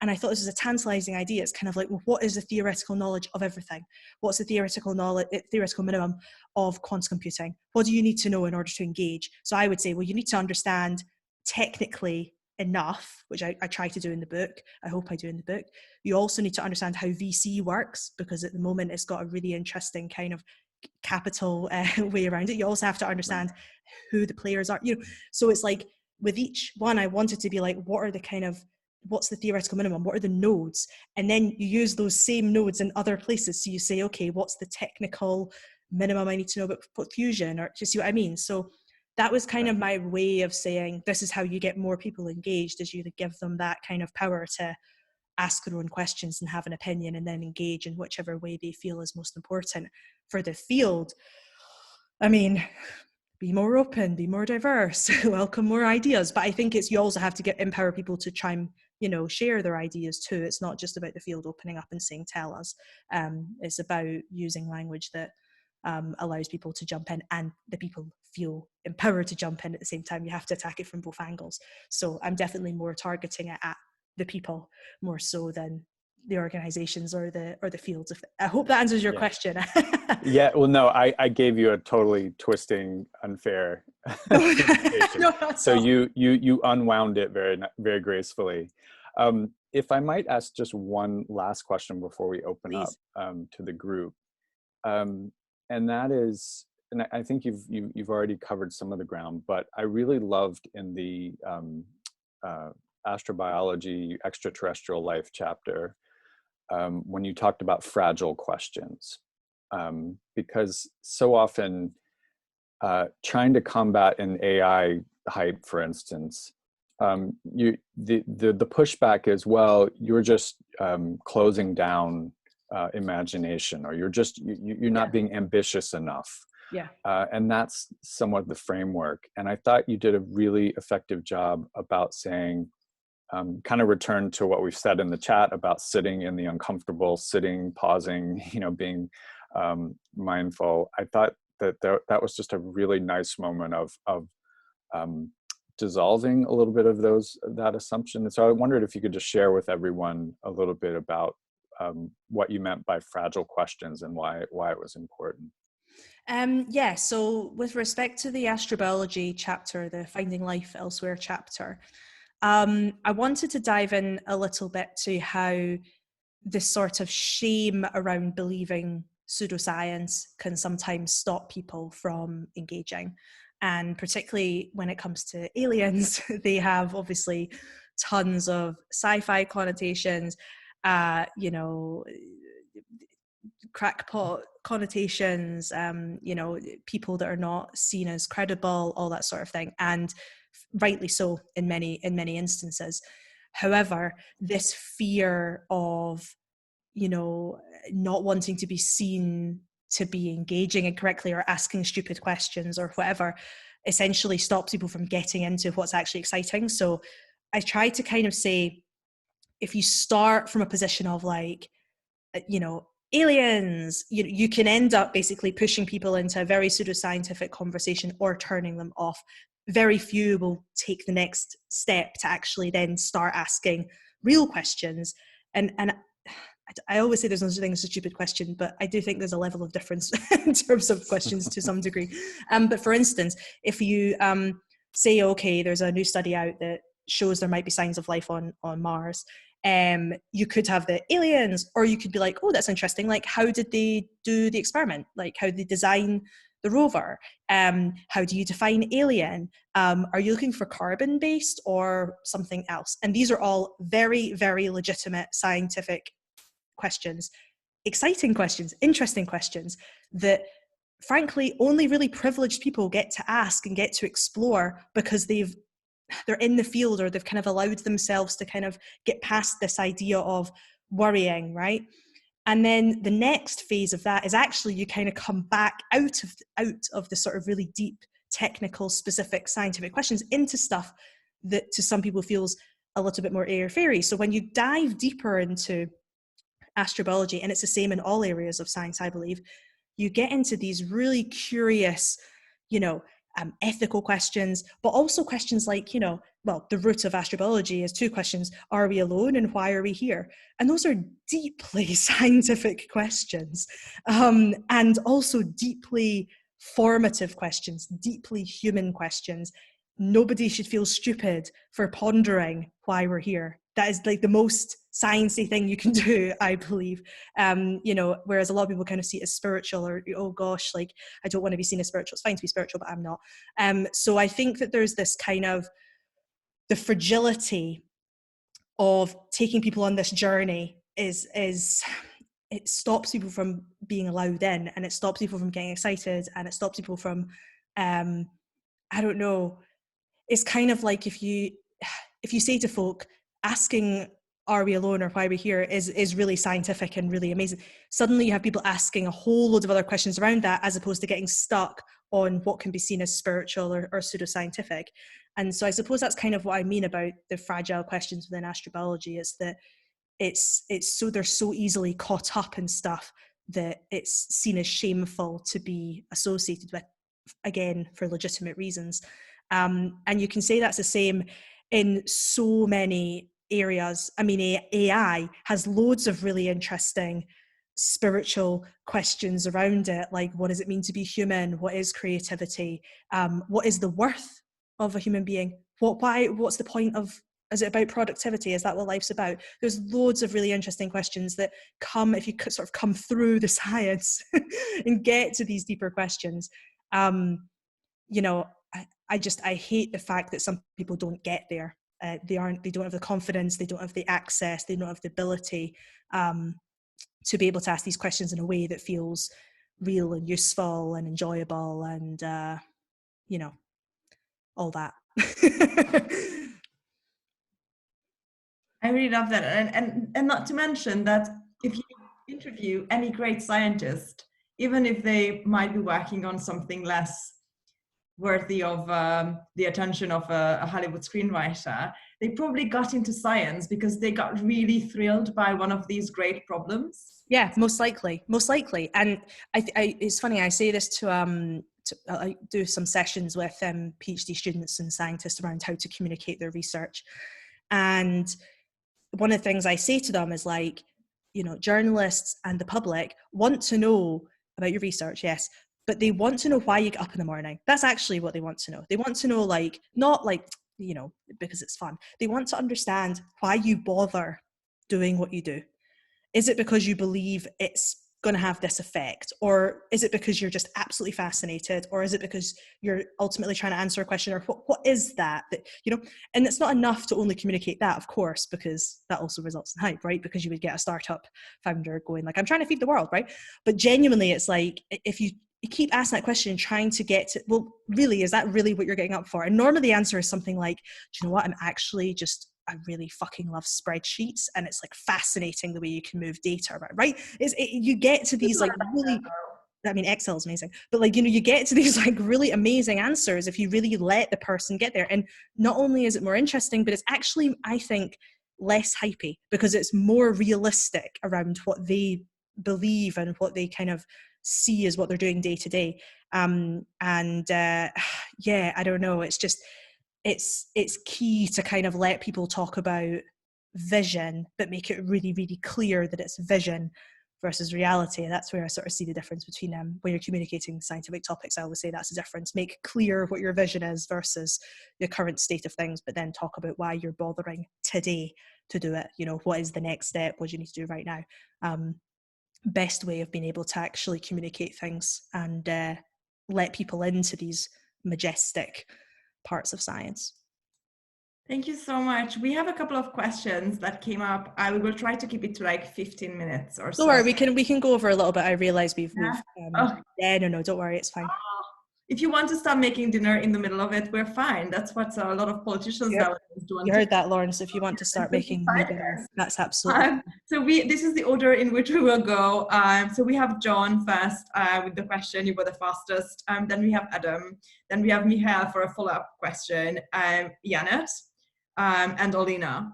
And I thought this was a tantalizing idea. It's kind of like, well, what is the theoretical knowledge of everything? What's the theoretical minimum of quantum computing? What do you need to know in order to engage? So I would say, well, you need to understand technically enough, which I try to do in the book. I hope I do in the book. You also need to understand how VC works, because at the moment it's got a really interesting kind of capital way around it. You also have to understand who the players are. So it's like with each one, I wanted to be like, what's the theoretical minimum? What are the nodes? And then you use those same nodes in other places. So you say, okay, what's the technical minimum I need to know about fusion? Or do you see what I mean? So that was kind of my way of saying, this is how you get more people engaged, is you give them that kind of power to ask their own questions and have an opinion, and then engage in whichever way they feel is most important for the field. I mean, be more open, be more diverse, welcome more ideas. But I think you also have to empower people to try and, share their ideas too. It's not just about the field opening up and saying, tell us. It's about using language that allows people to jump in, and the people feel empowered to jump in at the same time. You have to attack it from both angles. So I'm definitely more targeting it at the people more so than the organizations or the fields. I hope that answers your question. Yeah, well, no, I gave you a totally twisting, unfair presentation. No, so you unwound it very, very gracefully. If I might ask just one last question before we open Please. up to the group, and that is, and I think you've already covered some of the ground, but I really loved in the astrobiology, extraterrestrial life chapter, when you talked about fragile questions, because so often trying to combat an AI hype, for instance, the pushback is, well, you're just closing down imagination, or you're not being ambitious enough. Yeah. And that's somewhat the framework. And I thought you did a really effective job about saying, kind of return to what we've said in the chat about sitting in the uncomfortable, sitting, pausing, being mindful. I thought that was just a really nice moment of dissolving a little bit of that assumption. And so I wondered if you could just share with everyone a little bit about what you meant by fragile questions and why it was important. Yeah, so with respect to the astrobiology chapter, the Finding Life Elsewhere chapter, I wanted to dive in a little bit to how this sort of shame around believing pseudoscience can sometimes stop people from engaging. And particularly when it comes to aliens, they have obviously tons of sci-fi connotations, crackpot connotations, people that are not seen as credible, all that sort of thing, and rightly so in many instances. However, this fear of not wanting to be seen to be engaging incorrectly or asking stupid questions or whatever essentially stops people from getting into what's actually exciting. So I try to kind of say, if you start from a position of aliens, you can end up basically pushing people into a very pseudoscientific conversation or turning them off. Very few will take the next step to actually then start asking real questions. And I always say there's no such thing as a stupid question, but I do think there's a level of difference in terms of questions to some degree. But for instance, if you say, okay, there's a new study out that shows there might be signs of life on Mars, you could have the aliens, or you could be like, oh, that's interesting. Like, how did they do the experiment? Like, how did they design the rover? How do you define alien? Are you looking for carbon-based or something else? And these are all very, very legitimate scientific questions, exciting questions, interesting questions that frankly only really privileged people get to ask and get to explore because they're in the field, or they've kind of allowed themselves to kind of get past this idea of worrying, right? And then the next phase of that is actually you kind of come back out of the sort of really deep technical specific scientific questions into stuff that to some people feels a little bit more airy-fairy. So when you dive deeper into astrobiology, and it's the same in all areas of science, I believe, you get into these really curious, ethical questions, but also questions like, the root of astrobiology is two questions: are we alone, and why are we here? And those are deeply scientific questions, and also deeply formative questions, deeply human questions. Nobody should feel stupid for pondering why we're here. That is like the most sciencey thing you can do, I believe. Whereas a lot of people kind of see it as spiritual, or, oh gosh, like, I don't want to be seen as spiritual. It's fine to be spiritual, but I'm not. So I think that there's this kind of the fragility of taking people on this journey is it stops people from being allowed in, and it stops people from getting excited, and it stops people from, I don't know, it's kind of like if you say to folk, asking are we alone or why are we here is really scientific and really amazing, suddenly you have people asking a whole load of other questions around that, as opposed to getting stuck on what can be seen as spiritual or pseudoscientific. And so I suppose that's kind of what I mean about the fragile questions within astrobiology, is that it's so they're so easily caught up in stuff that it's seen as shameful to be associated with, again, for legitimate reasons. And you can say that's the same in so many areas. I mean, AI has loads of really interesting spiritual questions around it, like, what does it mean to be human? What is creativity? What is the worth of a human being? What's the point of, is it about productivity? Is that what life's about? There's loads of really interesting questions that come, if you could sort of come through the science and get to these deeper questions. I hate the fact that some people don't get there. They don't have the confidence, they don't have the access, they don't have the ability to be able to ask these questions in a way that feels real and useful and enjoyable and, all that. I really love that. And not to mention that if you interview any great scientist, even if they might be working on something less worthy of the attention of a Hollywood screenwriter, they probably got into science because they got really thrilled by one of these great problems. Yeah, most likely. And it's funny, I say this to I do some sessions with PhD students and scientists around how to communicate their research. And one of the things I say to them is like, you know, journalists and the public want to know about your research, yes, but they want to know why you get up in the morning. That's actually what they want to know. They want to know, like, not like, you know, because it's fun. They want to understand why you bother doing what you do. Is it because you believe it's going to have this effect? Or is it because you're just absolutely fascinated? Or is it because you're ultimately trying to answer a question? Or what is that, you know? And it's not enough to only communicate that, of course, because that also results in hype, right? Because you would get a startup founder going like, I'm trying to feed the world, right? But genuinely, it's like, if you keep asking that question and trying to get to, well, really, is that really what you're getting up for? And normally the answer is something like, do you know what? I really fucking love spreadsheets, and it's like fascinating the way you can move data around, right? You get to these like really, I mean, Excel is amazing, but like, you know, you get to these like really amazing answers if you really let the person get there. And not only is it more interesting, but it's actually, I think, less hypey because it's more realistic around what they believe and what they kind of see as what they're doing day to day. Yeah, I don't know. It's just, it's key to kind of let people talk about vision, but make it really, really clear that it's vision versus reality. And that's where I sort of see the difference between when you're communicating scientific topics. I always say that's the difference. Make clear what your vision is versus the current state of things, but then talk about why you're bothering today to do it. You know, what is the next step? What do you need to do right now? Best way of being able to actually communicate things and let people into these majestic parts of science. Thank you so much. We have a couple of questions that came up. I will try to keep it to like 15 minutes or so. Don't worry, we can go over a little bit. I realize we've no, don't worry, it's fine. If you want to start making dinner in the middle of it, we're fine. That's what a lot of politicians nowadays do. You heard that, Lawrence. If you want to start making dinner, that's absolutely so this is the order in which we will go. So we have John first with the question, you were the fastest. Then we have Adam. Then we have Micheál for a follow-up question. Janet and Olina.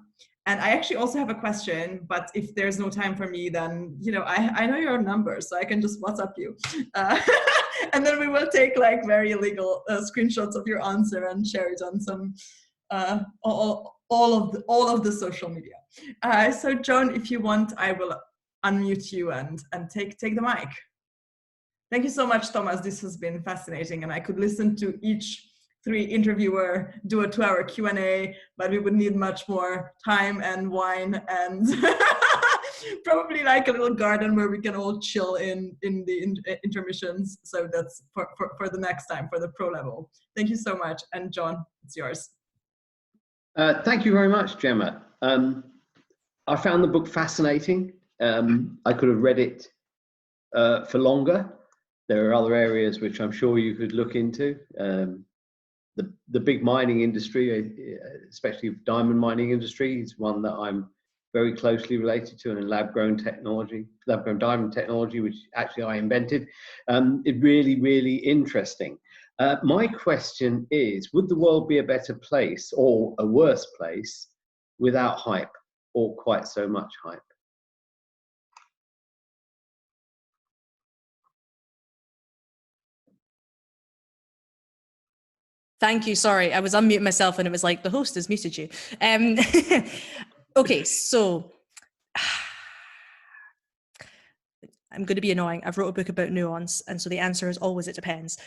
And I actually also have a question, but if there's no time for me, then, you know, I know your number, so I can just WhatsApp you. And then we will take like very illegal screenshots of your answer and share it on some all of the social media. So John, if you want, I will unmute you and take the mic. Thank you so much, Thomas. This has been fascinating, and I could listen to each 3 interviewer do a 2-hour Q&A, but we would need much more time and wine and probably like a little garden where we can all chill in the intermissions. So that's for the next time, for the pro level. Thank you so much. And John, it's yours. Thank you very much, Gemma. I found the book fascinating. I could have read it for longer. There are other areas which I'm sure you could look into. The big mining industry, especially diamond mining industry, is one that I'm very closely related to, and lab-grown diamond technology, which actually I invented. It's really, really interesting. My question is, would the world be a better place or a worse place without hype, or quite so much hype? Thank you. Sorry, I was unmuting myself and it was like, the host has muted you. Okay, so I'm going to be annoying. I've wrote a book about nuance, and so the answer is always it depends.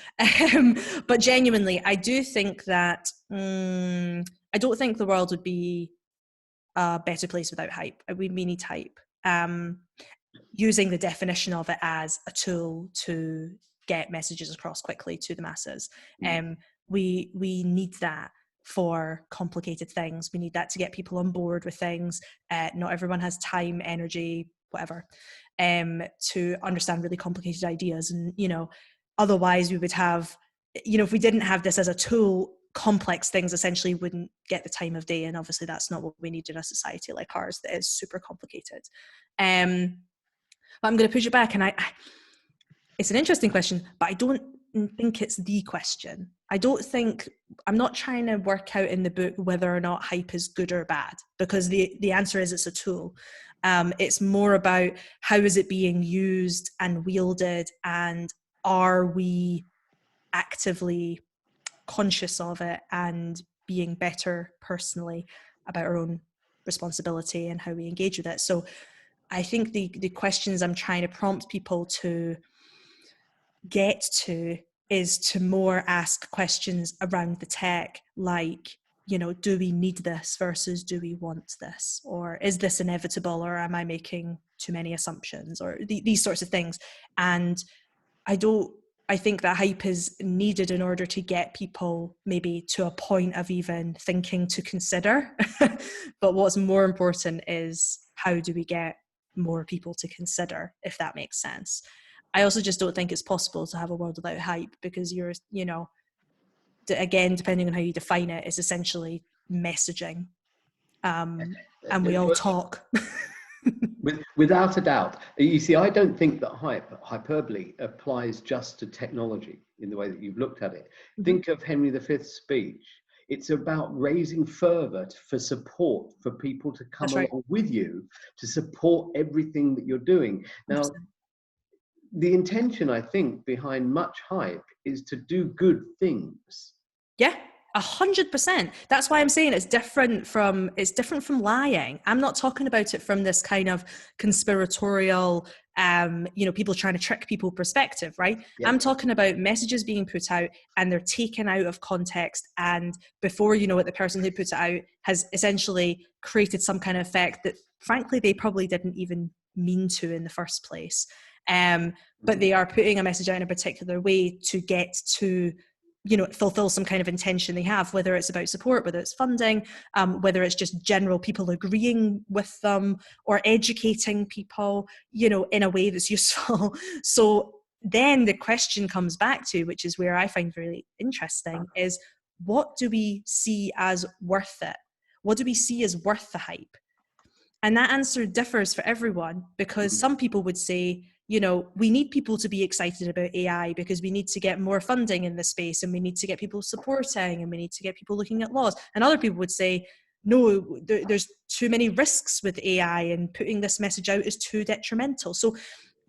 But genuinely, I do think that I don't think the world would be a better place without hype. We need hype. Using the definition of it as a tool to get messages across quickly to the masses. We need that for complicated things. We need that to get people on board with things. Not everyone has time, energy, whatever, to understand really complicated ideas. And, you know, otherwise we would have, you know, if we didn't have this as a tool, complex things essentially wouldn't get the time of day. And obviously that's not what we need in a society like ours that is super complicated. But I'm going to push it back, and it's an interesting question, but I don't think it's the question. I'm not trying to work out in the book whether or not hype is good or bad, because the answer is it's a tool. It's more about how is it being used and wielded, and are we actively conscious of it and being better personally about our own responsibility and how we engage with it. So I think the questions I'm trying to prompt people to get to is to more ask questions around the tech, like, you know, do we need this versus do we want this? Or is this inevitable, or am I making too many assumptions, or these sorts of things? And I think that hype is needed in order to get people maybe to a point of even thinking to consider. But what's more important is, how do we get more people to consider, if that makes sense? I also just don't think it's possible to have a world without hype, because you're, you know, again, depending on how you define it, it's essentially messaging. And we all talk. Without a doubt. You see, I don't think that hyperbole applies just to technology in the way that you've looked at it. Mm-hmm. Think of Henry V's speech. It's about raising fervor for support for people to come along with you to support everything that you're doing. Now, 100%. The intention, I think, behind much hype is to do good things. Yeah. 100%. That's why I'm saying it's different from lying. I'm not talking about it from this kind of conspiratorial, you know, people trying to trick people perspective, right? Yeah. I'm talking about messages being put out and they're taken out of context, and before you know it, the person who put it out has essentially created some kind of effect that, frankly, they probably didn't even mean to in the first place. But they are putting a message out in a particular way to get to, you know, fulfill some kind of intention they have, whether it's about support, whether it's funding, whether it's just general people agreeing with them, or educating people, you know, in a way that's useful. So then the question comes back to, which is where I find really interesting, is what do we see as worth it? What do we see as worth the hype? And that answer differs for everyone, because some people would say, you know, we need people to be excited about AI because we need to get more funding in this space, and we need to get people supporting, and we need to get people looking at laws. And other people would say, no, there's too many risks with AI, and putting this message out is too detrimental. So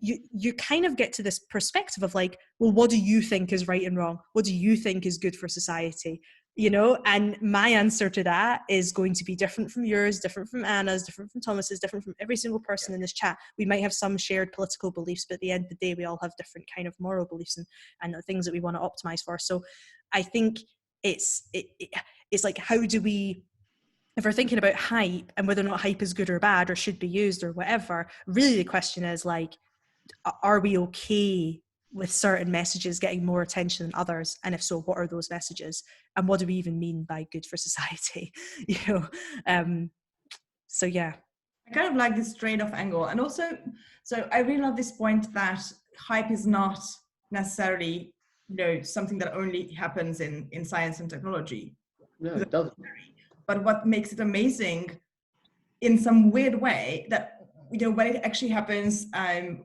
you kind of get to this perspective of like, well, what do you think is right and wrong? What do you think is good for society? You know, and my answer to that is going to be different from yours, different from Anna's, different from Thomas's, different from every single person in this chat. We might have some shared political beliefs, but at the end of the day, we all have different kind of moral beliefs and things that we want to optimize for. So I think it's like, how do we, if we're thinking about hype and whether or not hype is good or bad or should be used or whatever, really the question is like, are we okay with certain messages getting more attention than others? And if so, what are those messages? And what do we even mean by good for society? You know, so yeah. I kind of like this trade-off angle. And also, so I really love this point that hype is not necessarily, you know, something that only happens in science and technology. No, it doesn't. But what makes it amazing in some weird way, that, you know, when it actually happens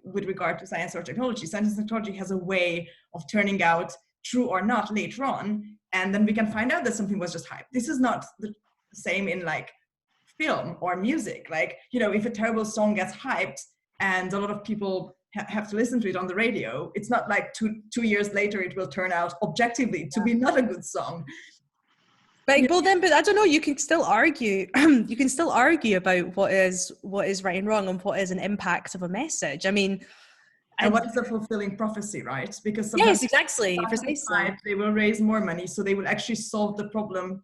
with regard to science or technology has a way of turning out true or not later on, and then we can find out that something was just hype. This is not the same in like film or music. Like, you know, if a terrible song gets hyped and a lot of people have to listen to it on the radio, it's not like two years later it will turn out objectively to be not a good song. But I don't know, you can still argue about what is right and wrong and what is an impact of a message. I mean, and what is a fulfilling prophecy, right? Because sometimes, yes, exactly, precisely, they will raise more money, so they will actually solve the problem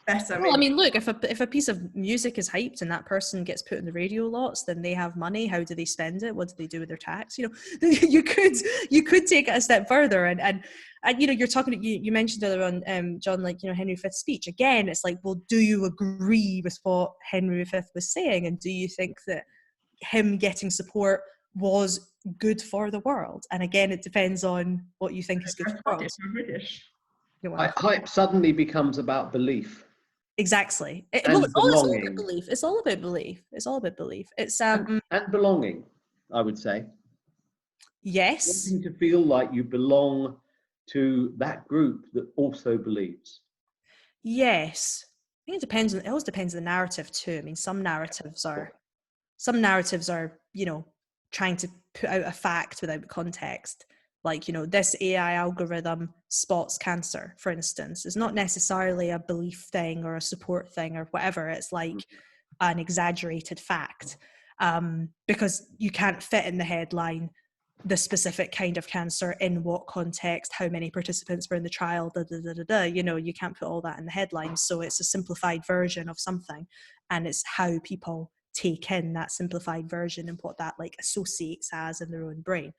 better. Well, I mean, look, if a piece of music is hyped and that person gets put in the radio lots, then they have money. How do they spend it? What do they do with their tax? You know, you could take it a step further, and you know, you're talking. You mentioned earlier on, John, like, you know, Henry V's speech. Again, it's like, well, do you agree with what Henry V was saying, and do you think that him getting support was good for the world? And again, it depends on what you think is good for the world. British. Hype suddenly becomes about belief. Exactly. It's all about belief. It's all about belief. It's and belonging. I would say. Yes. Wanting to feel like you belong to that group that also believes. Yes. I think it always depends on the narrative too. I mean, some narratives are, you know, trying to put out a fact without context. Like, you know, this AI algorithm spots cancer, for instance. It's not necessarily a belief thing or a support thing or whatever. It's like an exaggerated fact, because you can't fit in the headline the specific kind of cancer, in what context, how many participants were in the trial, you know, you can't put all that in the headlines. So it's a simplified version of something, and it's how people take in that simplified version and what that like associates as in their own brain.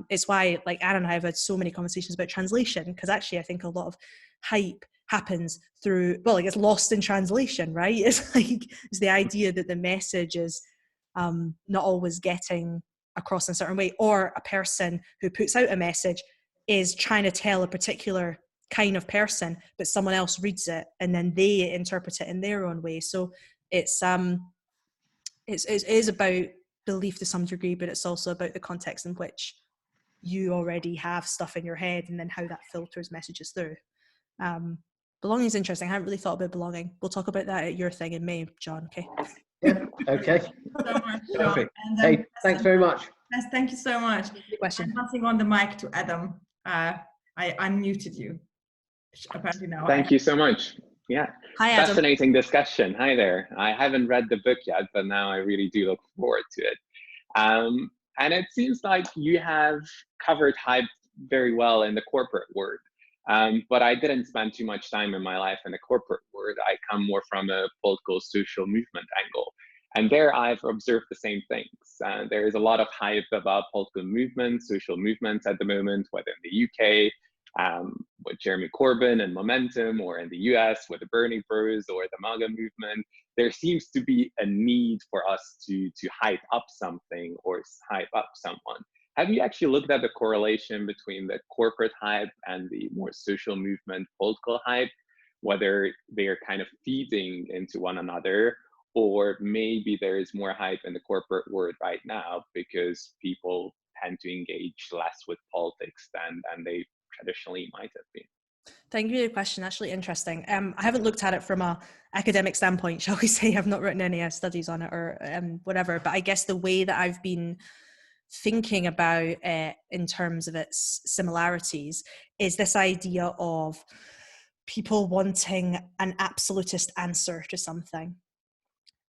It's why like Anna and I have had so many conversations about translation, because actually I think a lot of hype happens through, well, like it's lost in translation, right? It's like, it's the idea that the message is not always getting across in a certain way, or a person who puts out a message is trying to tell a particular kind of person, but someone else reads it and then they interpret it in their own way. So it is about belief to some degree, but it's also about the context in which you already have stuff in your head and then how that filters messages through. Belonging is interesting. I haven't really thought about belonging. We'll talk about that at your thing in May, John. Okay. Yeah. Okay. So much, John. Perfect. And Hey, thanks very much. Yes, thank you so much. Good question. I'm passing on the mic to Adam. I unmuted you. Apparently now. Thank you so much. Yeah. Hi, Adam. Fascinating discussion. Hi there. I haven't read the book yet, but now I really do look forward to it. And it seems like you have covered hype very well in the corporate world. But I didn't spend too much time in my life in the corporate world. I come more from a political social movement angle. And there I've observed the same things. There is a lot of hype about political movements, social movements at the moment, whether in the UK, with Jeremy Corbyn and Momentum, or in the US with the Bernie Bros or the MAGA movement. There seems to be a need for us to hype up something or hype up someone. Have you actually looked at the correlation between the corporate hype and the more social movement political hype, whether they are kind of feeding into one another, or maybe there is more hype in the corporate world right now because people tend to engage less with politics than they traditionally might have been? Thank you for your question. Actually interesting. I haven't looked at it from a academic standpoint, shall we say. I've not written any studies on it or whatever, but I guess the way that I've been thinking about it in terms of its similarities is this idea of people wanting an absolutist answer to something,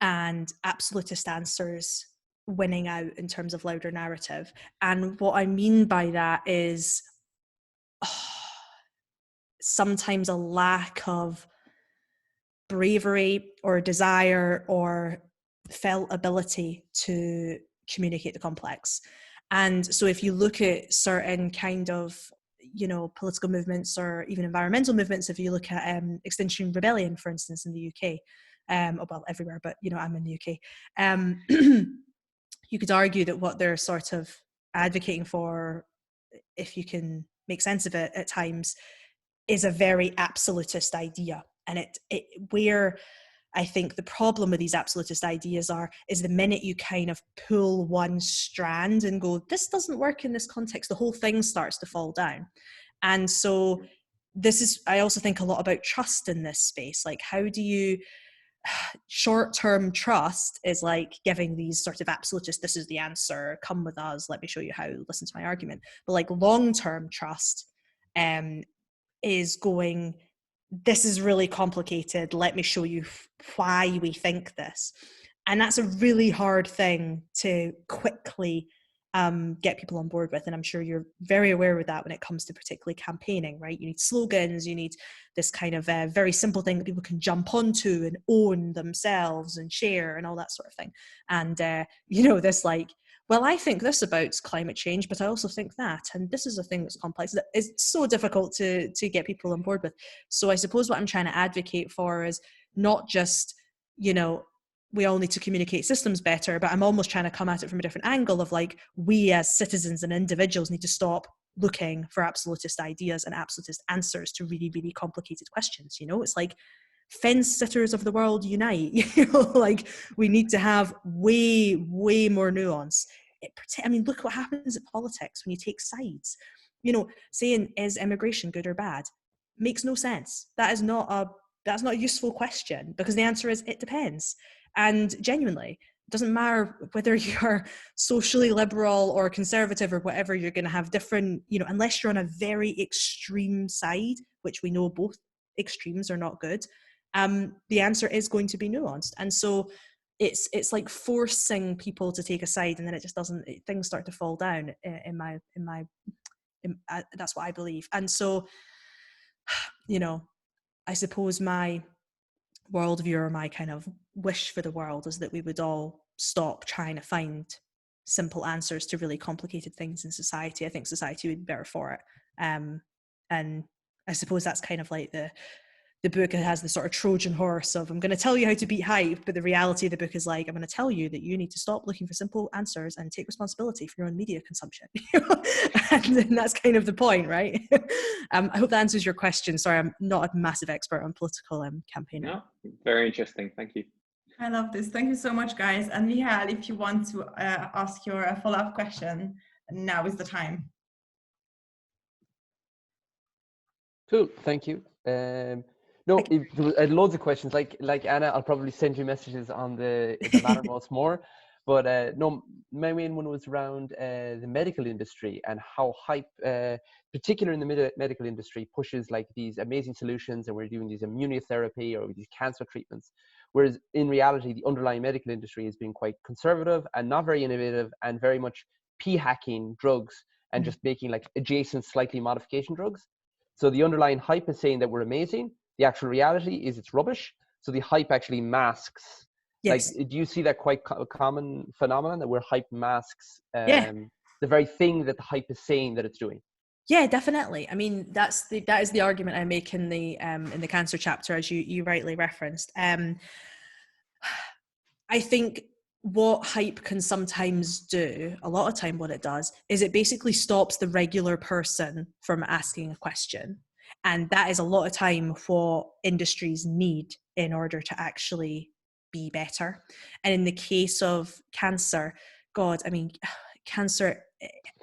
and absolutist answers winning out in terms of louder narrative. And what I mean by that is sometimes a lack of bravery or desire or felt ability to communicate the complex. And so if you look at certain kind of, you know, political movements or even environmental movements, if you look at Extinction Rebellion, for instance, in the UK, well, everywhere, but, you know, I'm in the UK, you could argue that what they're sort of advocating for, if you can make sense of it at times, is a very absolutist idea. And it where I think the problem with these absolutist ideas is the minute you kind of pull one strand and go, this doesn't work in this context, the whole thing starts to fall down. And so I also think a lot about trust in this space. Like, how do you, short-term trust is like giving these sort of absolutist, this is the answer, come with us, let me show you how, listen to my argument. But like long-term trust is going, this is really complicated, let me show you why we think this. And that's a really hard thing to quickly get people on board with. And I'm sure you're very aware of that when it comes to particularly campaigning, right? You need slogans, you need this kind of very simple thing that people can jump onto and own themselves and share and all that sort of thing. And, you know, this like, well, I think this about climate change, but I also think that, and this is a thing that's complex. It's so difficult to get people on board with. So I suppose what I'm trying to advocate for is not just, you know, we all need to communicate systems better, but I'm almost trying to come at it from a different angle of like, we as citizens and individuals need to stop looking for absolutist ideas and absolutist answers to really, really complicated questions. You know, it's like, fence sitters of the world unite. You know, like we need to have way more nuance I mean, look what happens in politics when you take sides. You know, saying is immigration good or bad makes no sense. That's not a useful question, because the answer is it depends. And genuinely, it doesn't matter whether you're socially liberal or conservative or whatever, you're going to have different, you know, unless you're on a very extreme side, which we know both extremes are not good. The answer is going to be nuanced. And so it's like forcing people to take a side, and then it just doesn't, things start to fall down that's what I believe. And so, you know, I suppose my worldview, or my kind of wish for the world, is that we would all stop trying to find simple answers to really complicated things in society. I think society would be better for it. And I suppose that's kind of like the book. It has the sort of Trojan horse of, I'm going to tell you how to beat hype, but the reality of the book is like, I'm going to tell you that you need to stop looking for simple answers and take responsibility for your own media consumption. And that's kind of the point, right? I hope that answers your question. Sorry, I'm not a massive expert on political campaigning. No, very interesting. Thank you. I love this. Thank you so much, guys. And Micheál, if you want to ask your follow-up question, now is the time. Cool, thank you. No, I had loads of questions. Like Anna, I'll probably send you messages on the mattermost more. But no, my main one was around the medical industry, and how hype, particularly in the medical industry, pushes like these amazing solutions, and we're doing these immunotherapy or these cancer treatments. Whereas in reality, the underlying medical industry has been quite conservative and not very innovative, and very much p-hacking drugs and just making like adjacent, slightly modification drugs. So the underlying hype is saying that we're amazing. The actual reality is it's rubbish. So the hype actually masks. Yes. Like, do you see that quite common phenomenon, that where hype masks the very thing that the hype is saying that it's doing? Yeah, definitely. I mean, that is the argument I make in the cancer chapter, as you rightly referenced. I think what hype can sometimes do, a lot of time what it does, is it basically stops the regular person from asking a question. And that is a lot of time what industries need in order to actually be better. And in the case of cancer, God, I mean, cancer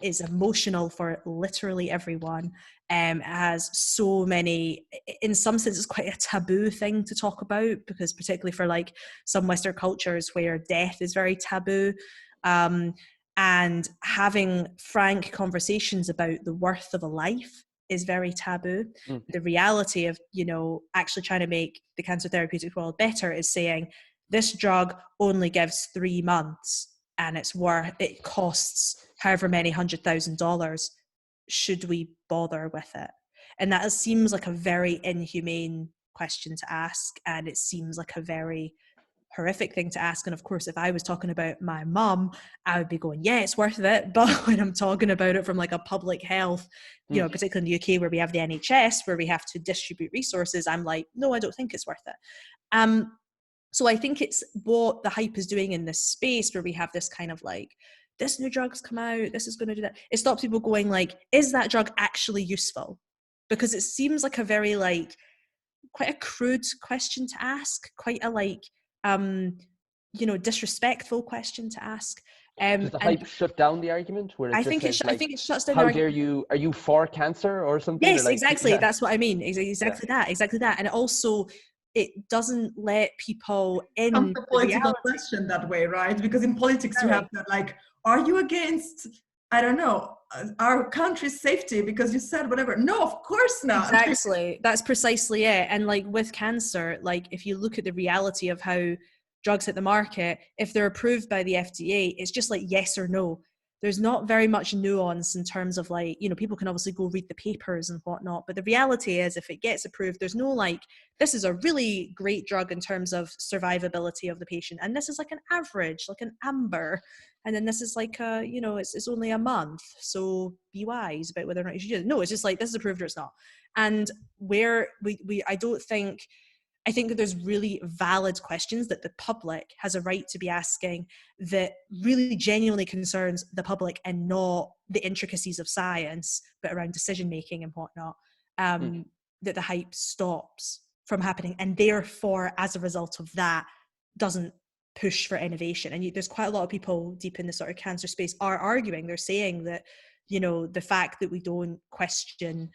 is emotional for literally everyone. It has so many, in some sense, it's quite a taboo thing to talk about, because particularly for like some Western cultures where death is very taboo, and having frank conversations about the worth of a life is very taboo. The reality of, you know, actually trying to make the cancer therapeutic world better is saying this drug only gives 3 months and it costs however many $100,000. Should we bother with it? And that seems like a very inhumane question to ask, and it seems like a very horrific thing to ask. And of course, if I was talking about my mum, I would be going, yeah, it's worth it. But when I'm talking about it from like a public health, you know, particularly in the UK where we have the NHS, where we have to distribute resources, I'm like, no, I don't think it's worth it. So I think it's what the hype is doing in this space, where we have this kind of like, this new drug's come out, this is going to do that. It stops people going like, is that drug actually useful? Because it seems like a very like, quite a crude question to ask, quite a like, you know, disrespectful question to ask. Does the hype shut down the argument? Where I think it shuts down. How dare you? Are you for cancer or something? Yes, or like, exactly. Yeah. That's what I mean. Exactly that. And also, it doesn't let people in. It's a political question that way, right? Because in politics, you have that like, are you against, I don't know, our country's safety because you said whatever? No, of course not. Exactly. That's precisely it. And like with cancer, like if you look at the reality of how drugs hit the market, if they're approved by the FDA, it's just like yes or no. There's not very much nuance in terms of like, you know, people can obviously go read the papers and whatnot, but the reality is if it gets approved, there's no like, this is a really great drug in terms of survivability of the patient, and this is like an average, like an amber, and then this is like a, you know, it's only a month, so be wise about whether or not you should use it. No, it's just like, this is approved or it's not. And where I think that there's really valid questions that the public has a right to be asking that really genuinely concerns the public and not the intricacies of science, but around decision-making and whatnot, that the hype stops from happening. And therefore, as a result of that, doesn't push for innovation. And there's quite a lot of people deep in the sort of cancer space are arguing, they're saying that, you know, the fact that we don't question,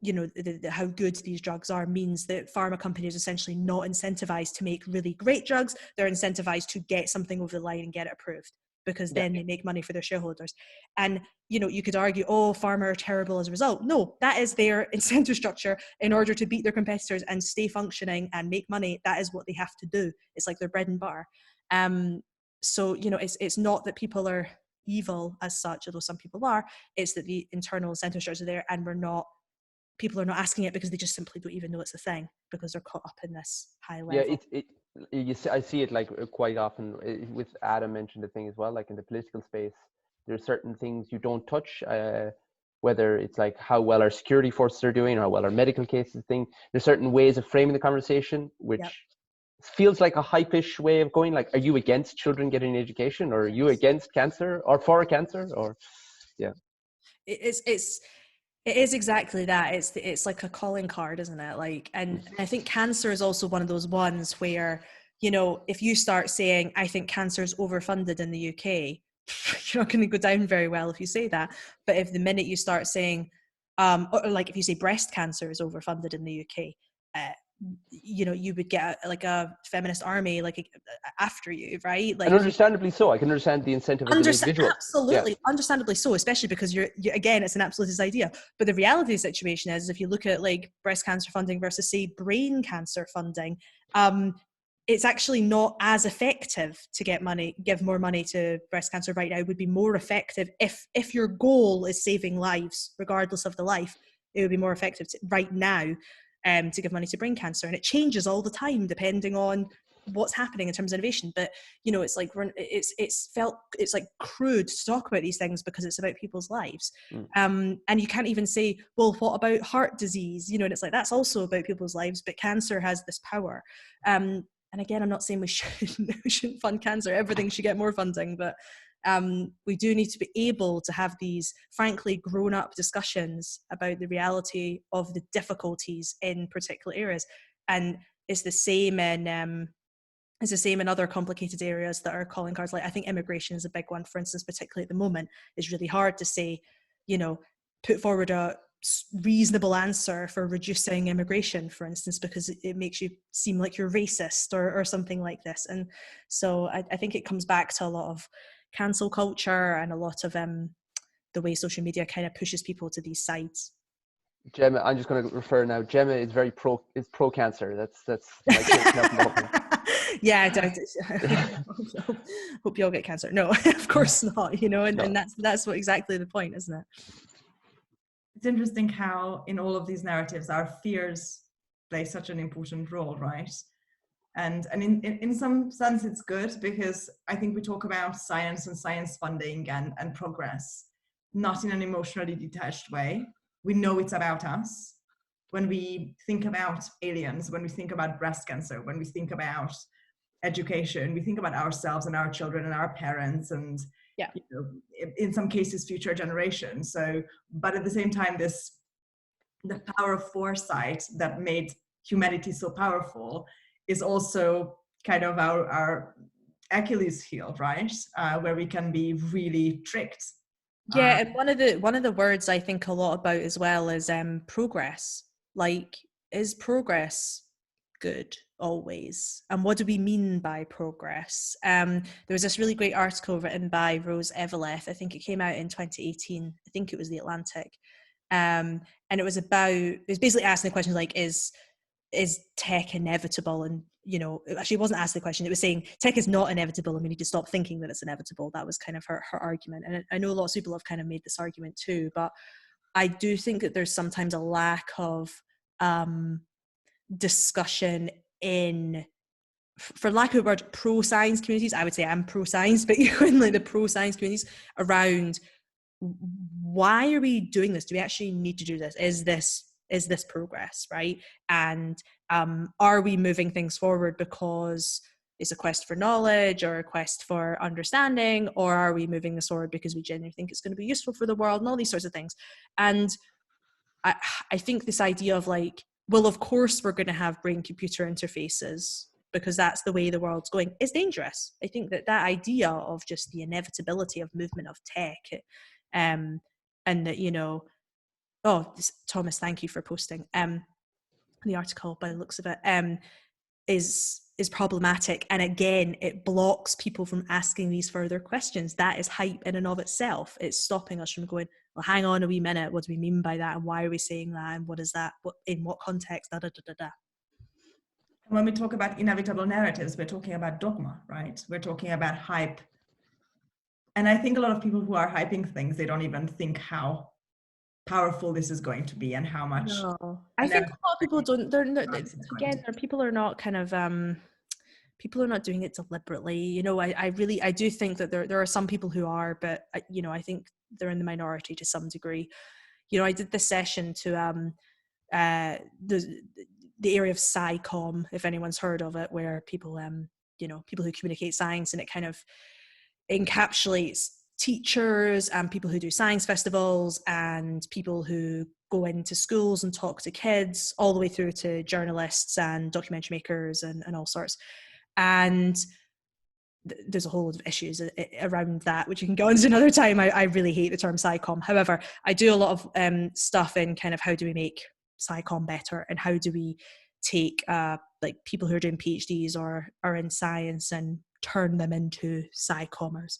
you know, how good these drugs are means that pharma companies are essentially not incentivized to make really great drugs. They're incentivized to get something over the line and get it approved, because then they make money for their shareholders. And, you know, you could argue, oh, pharma are terrible as a result. No, that is their incentive structure in order to beat their competitors and stay functioning and make money. That is what they have to do. It's like their bread and butter. So, you know, it's not that people are evil as such, although some people are. It's that the internal incentive structure are there, and people are not asking it because they just simply don't even know it's a thing, because they're caught up in this high level. Yeah, I see it like quite often with Adam mentioned the thing as well, like in the political space, there's certain things you don't touch, whether it's like how well our security forces are doing or how well our medical cases thing. There's certain ways of framing the conversation, which feels like a hype-ish way of going, like, are you against children getting an education, or are you against cancer or for cancer, or It is exactly that. It's like a calling card, isn't it? Like, and I think cancer is also one of those ones where, you know, if you start saying, I think cancer is overfunded in the UK, you're not going to go down very well if you say that. But if the minute you start saying, or like if you say breast cancer is overfunded in the UK, you know, you would get like a feminist army like after you, right? Like, and understandably so. I can understand the incentive of the individual. Absolutely, understandably so, especially because you're again, it's an absolutist idea. But the reality of the situation is, if you look at like breast cancer funding versus say brain cancer funding, it's actually not as effective to give more money to breast cancer right now. It would be more effective if your goal is saving lives, regardless of the life. It would be more effective right now to give money to brain cancer, and it changes all the time depending on what's happening in terms of innovation. But you know, it's like it's like crude to talk about these things because it's about people's lives. And you can't even say, well, what about heart disease? You know, and it's like, that's also about people's lives, but cancer has this power. And again, I'm not saying we shouldn't fund cancer. Everything should get more funding, but we do need to be able to have these frankly grown-up discussions about the reality of the difficulties in particular areas. And it's the same in other complicated areas that are calling cards. Like, I think immigration is a big one, for instance, particularly at the moment. It's really hard to say, you know, put forward a reasonable answer for reducing immigration, for instance, because it makes you seem like you're racist or something like this. And so I think it comes back to a lot of cancel culture and a lot of the way social media kind of pushes people to these sides. Gemma, I'm just going to refer now. Gemma is very pro cancer. That's my take. Yeah, I hope you all get cancer. No, of course not. You know, and that's what exactly the point, isn't it? It's interesting how in all of these narratives our fears play such an important role, right? And in some sense it's good, because I think we talk about science and science funding and progress, not in an emotionally detached way. We know it's about us. When we think about aliens, when we think about breast cancer, when we think about education, we think about ourselves and our children and our parents and you know, in some cases future generations. So, but at the same time, the power of foresight that made humanity so powerful is also kind of our Achilles heel, right? Where we can be really tricked. Yeah, and one of the words I think a lot about as well is progress. Like, is progress good always? And what do we mean by progress? There was this really great article written by Rose Eveleth. I think it came out in 2018. I think it was The Atlantic. And it was basically asking the question like, is tech inevitable? And, you know, actually it wasn't asking the question, it was saying tech is not inevitable and we need to stop thinking that it's inevitable. That was kind of her argument. And I know lots of people have kind of made this argument too, but I do think that there's sometimes a lack of discussion in, for lack of a word, pro-science communities. I would say I'm pro-science, but in like the pro-science communities around, why are we doing this? Do we actually need to do this? Is this progress, right? And are we moving things forward because it's a quest for knowledge or a quest for understanding, or are we moving this forward because we genuinely think it's going to be useful for the world and all these sorts of things? And I think this idea of like, well, of course we're going to have brain-computer interfaces because that's the way the world's going, is dangerous. I think that idea of just the inevitability of movement of tech, and that, you know, Thomas, thank you for posting the article by the looks of it, is problematic. And again, it blocks people from asking these further questions. That is hype in and of itself. It's stopping us from going, well, hang on a wee minute, what do we mean by that, and why are we saying that, and what is that, in what context, When we talk about inevitable narratives, we're talking about dogma, right? We're talking about hype. And I think a lot of people who are hyping things, they don't even think how powerful this is going to be and how much. No. I think a lot of people don't, people are not kind of, people are not doing it deliberately. You know, I do think that there are some people who are, but you know, I think they're in the minority to some degree. You know, I did this session to the area of SciComm, if anyone's heard of it, where people, you know, people who communicate science, and it kind of encapsulates teachers and people who do science festivals and people who go into schools and talk to kids, all the way through to journalists and documentary makers and all sorts. And there's a whole lot of issues around that, which you can go into another time. I really hate the term SciComm. However, I do a lot of stuff in kind of how do we make SciComm better, and how do we take like people who are doing PhDs or are in science and turn them into SciCommers.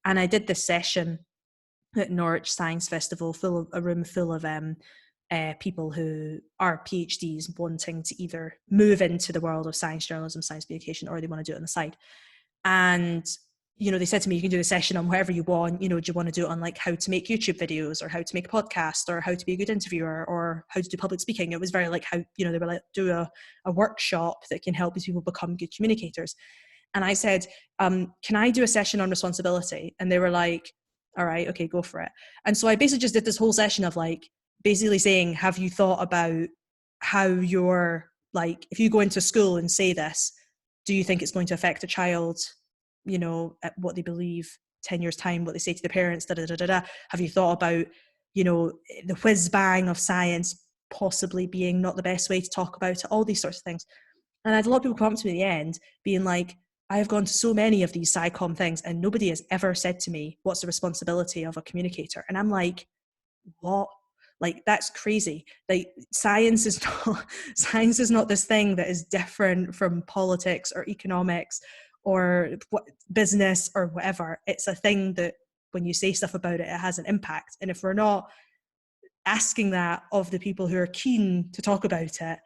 And I did this session at Norwich Science Festival, a room full of people who are PhDs wanting to either move into the world of science journalism, science communication, or they want to do it on the side. And you know, they said to me, you can do a session on whatever you want. You know, do you want to do it on like how to make YouTube videos, or how to make a podcast, or how to be a good interviewer, or how to do public speaking? It was very like how, you know, they were like, do a workshop that can help these people become good communicators. And I said, can I do a session on responsibility? And they were like, all right, okay, go for it. And so I basically just did this whole session of like, basically saying, have you thought about how you're like, if you go into school and say this, do you think it's going to affect a child, you know, at what they believe 10 years time, what they say to the parents, Have you thought about, you know, the whiz bang of science possibly being not the best way to talk about it, all these sorts of things. And I had a lot of people come up to me at the end being like, I have gone to so many of these SciComm things and nobody has ever said to me, what's the responsibility of a communicator? And I'm like, what? Like, that's crazy. Like, science is not this thing that is different from politics or economics or business or whatever. It's a thing that when you say stuff about it, it has an impact. And if we're not asking that of the people who are keen to talk about it,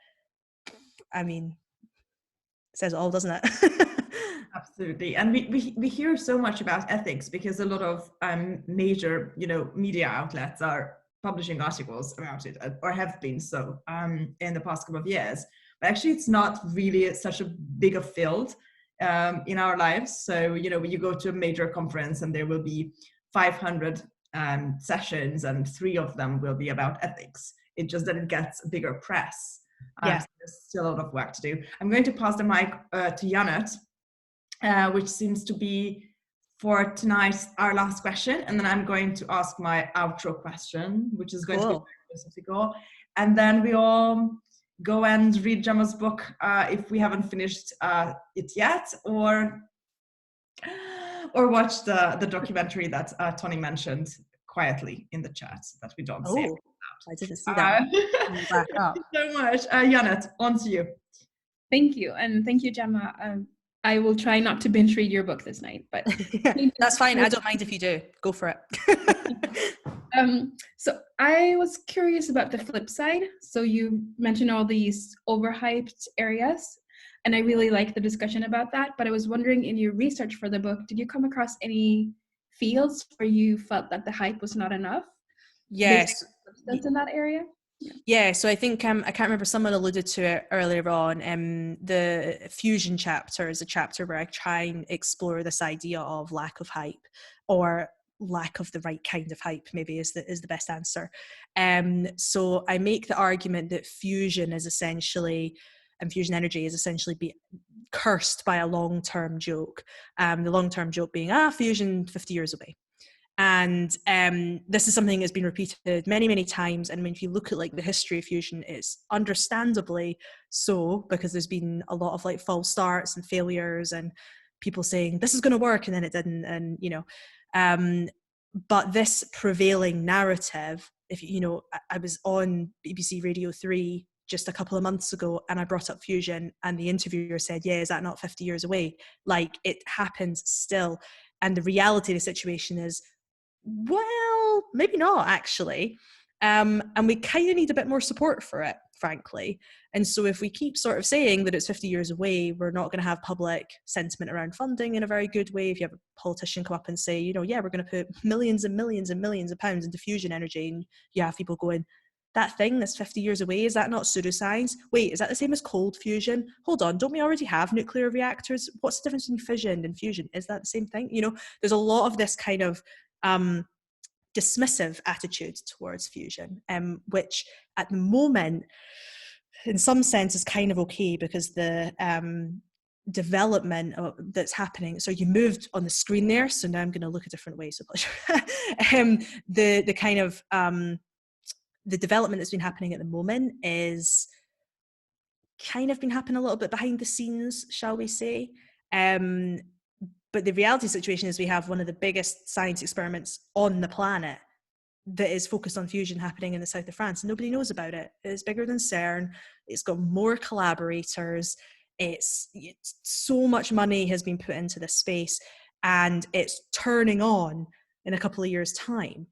I mean, it says it all, doesn't it? Absolutely. And we hear so much about ethics because a lot of major, you know, media outlets are publishing articles about it, or have been so in the past couple of years. But actually, it's not really such a big a field in our lives. So, you know, when you go to a major conference and there will be 500 sessions and 3 of them will be about ethics, it just that it gets a bigger press. Yeah. So there's still a lot of work to do. I'm going to pass the mic to Janet, which seems to be for tonight our last question, and then I'm going to ask my outro question, which is going to be philosophical, and then we all go and read Gemma's book if we haven't finished it yet, or watch the documentary that Tony mentioned quietly in the chat that we don't say. I didn't see that. Thank you so much. Janet, on to you. Thank you, and thank you, Gemma. I will try not to binge read your book this night, but that's fine. I don't mind if you do. Go for it. So I was curious about the flip side. So you mentioned all these overhyped areas, and I really like the discussion about that. But I was wondering, in your research for the book, did you come across any fields where you felt that the hype was not enough? Yes. Substance in that area? Yeah, so I think I can't remember, someone alluded to it earlier on. The fusion chapter is a chapter where I try and explore this idea of lack of hype, or lack of the right kind of hype, maybe is the best answer. So I make the argument that fusion is essentially, and fusion energy is essentially be cursed by a long-term joke. The long-term joke being, fusion 50 years away. And this is something that's been repeated many, many times. And if you look at like the history of fusion, it's understandably so, because there's been a lot of like false starts and failures and people saying this is going to work and then it didn't. And, you know, but this prevailing narrative, if you know, I was on BBC Radio 3 just a couple of months ago and I brought up fusion and the interviewer said, yeah, is that not 50 years away? Like, it happens still. And the reality of the situation is, well, maybe not actually. And we kind of need a bit more support for it, frankly. And so if we keep sort of saying that it's 50 years away, we're not going to have public sentiment around funding in a very good way. If you have a politician come up and say, you know, yeah, we're going to put millions and millions and millions of pounds into fusion energy, and you have people going, that thing that's 50 years away, is that not pseudoscience? Wait, is that the same as cold fusion? Hold on, don't we already have nuclear reactors? What's the difference between fission and fusion? Is that the same thing? You know, there's a lot of this kind of dismissive attitude towards fusion, which at the moment, in some sense, is kind of okay because the development that's happening. So you moved on the screen there, so now I'm going to look a different way. So the kind of the development that's been happening at the moment is kind of been happening a little bit behind the scenes, shall we say. But the reality situation is we have one of the biggest science experiments on the planet that is focused on fusion happening in the south of France. Nobody knows about it. It's bigger than CERN. It's got more collaborators. It's so much money has been put into this space, and it's turning on in a couple of years' time.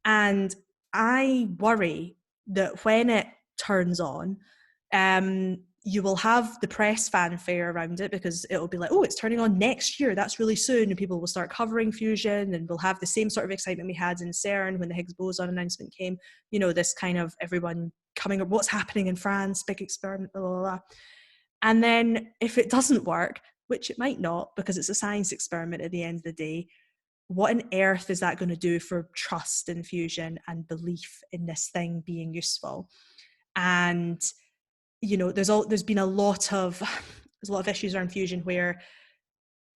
And I worry that when it turns on, you will have the press fanfare around it because it'll be like, oh, it's turning on next year. That's really soon. And people will start covering fusion, and we'll have the same sort of excitement we had in CERN when the Higgs boson announcement came. You know, this kind of everyone coming up, what's happening in France, big experiment, blah, blah, blah. And then if it doesn't work, which it might not because it's a science experiment at the end of the day, what on earth is that going to do for trust in fusion and belief in this thing being useful? And you know, there's been a lot of issues around fusion where,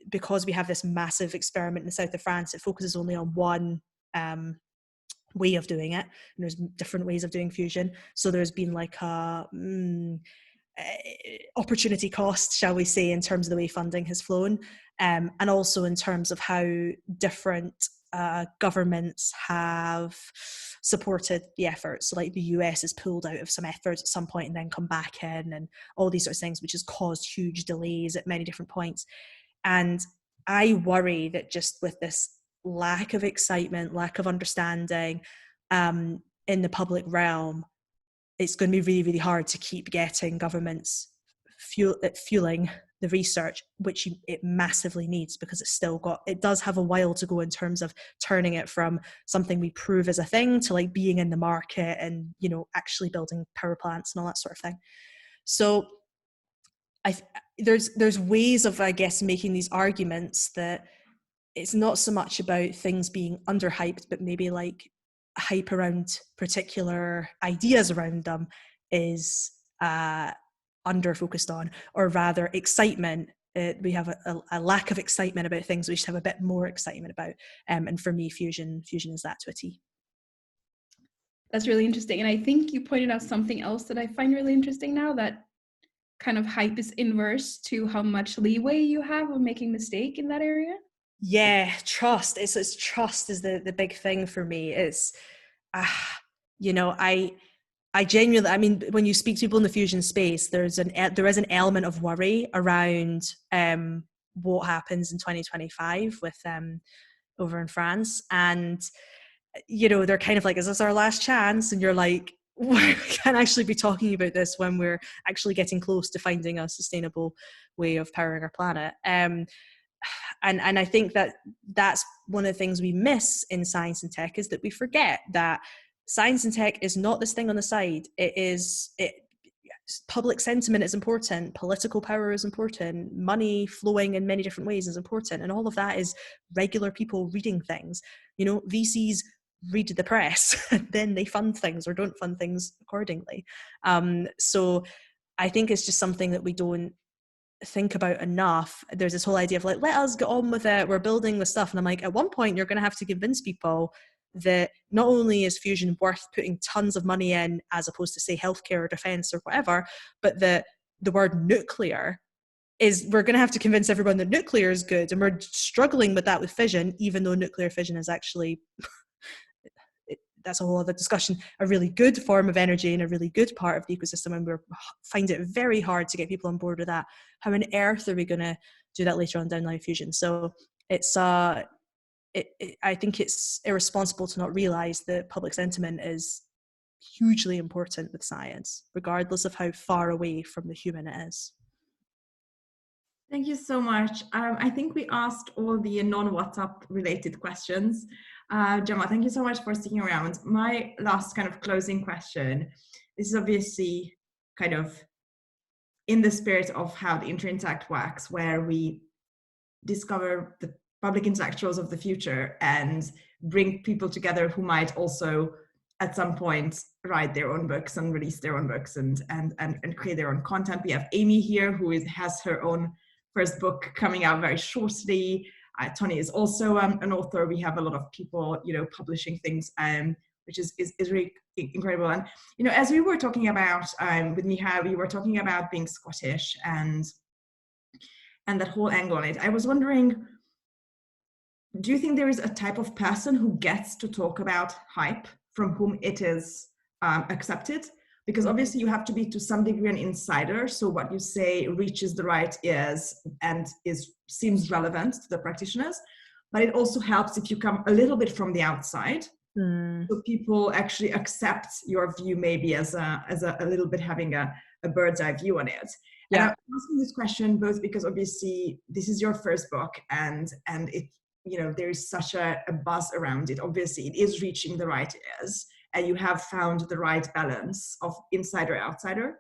because we have this massive experiment in the south of France, it focuses only on one way of doing it, and there's different ways of doing fusion. So there's been like a opportunity cost, shall we say, in terms of the way funding has flown, and also in terms of how different governments have supported the efforts. So like the US has pulled out of some efforts at some point and then come back in, and all these sorts of things, which has caused huge delays at many different points. And I worry that just with this lack of excitement, lack of understanding in the public realm, it's going to be really, really hard to keep getting governments fueling the research, which it massively needs, because it does have a while to go in terms of turning it from something we prove as a thing to like being in the market and, you know, actually building power plants and all that sort of thing. So there's ways of, I guess, making these arguments that it's not so much about things being underhyped, but maybe like hype around particular ideas around them is under focused on, or rather excitement. We have a lack of excitement about things we should have a bit more excitement about. And for me, fusion is that to a T. That's really interesting. And I think you pointed out something else that I find really interesting now, that kind of hype is inverse to how much leeway you have of making mistake in that area. Yeah, trust. It's trust is the big thing for me. It's, you know, I genuinely, I mean, when you speak to people in the fusion space, there is an element of worry around what happens in 2025 with over in France. And, you know, they're kind of like, is this our last chance? And you're like, we can't actually be talking about this when we're actually getting close to finding a sustainable way of powering our planet. And I think that's one of the things we miss in science and tech, is that we forget that science and tech is not this thing on the side. Public sentiment is important, political power is important, money flowing in many different ways is important, and all of that is regular people reading things. You know, VCs read the press and then they fund things or don't fund things accordingly. So I think it's just something that we don't think about enough. There's this whole idea of like, let us get on with it, we're building this stuff. And I'm like, at one point, you're going to have to convince people that not only is fusion worth putting tons of money in, as opposed to say healthcare or defense or whatever, but that the word nuclear is, we're going to have to convince everyone that nuclear is good. And we're struggling with that with fission, even though nuclear fission is actually, that's a whole other discussion, a really good form of energy and a really good part of the ecosystem. And we find it very hard to get people on board with that. How on earth are we going to do that later on down the line fusion? So it's, I think it's irresponsible to not realize that public sentiment is hugely important with science, regardless of how far away from the human it is. Thank you so much. I think we asked all the non-WhatsApp related questions. Gemma, thank you so much for sticking around. My last kind of closing question, this is obviously kind of in the spirit of how the Interintellect works, where we discover the public intellectuals of the future and bring people together who might also at some point write their own books and release their own books and create their own content. We have Amy here, who has her own first book coming out very shortly. Tony is also an author. We have a lot of people, publishing things, which is really incredible. And, as we were talking about with Micheál, we were talking about being Scottish and that whole angle on it. I was wondering, do you think there is a type of person who gets to talk about hype from whom it is accepted? Because obviously you have to be to some degree an insider, so what you say reaches the right ears and seems relevant to the practitioners. But it also helps if you come a little bit from the outside, so people actually accept your view maybe as a little bit having a bird's eye view on it. Yeah. And I'm asking this question both because obviously this is your first book and it, there's such a buzz around it. Obviously it is reaching the right ears and you have found the right balance of insider outsider,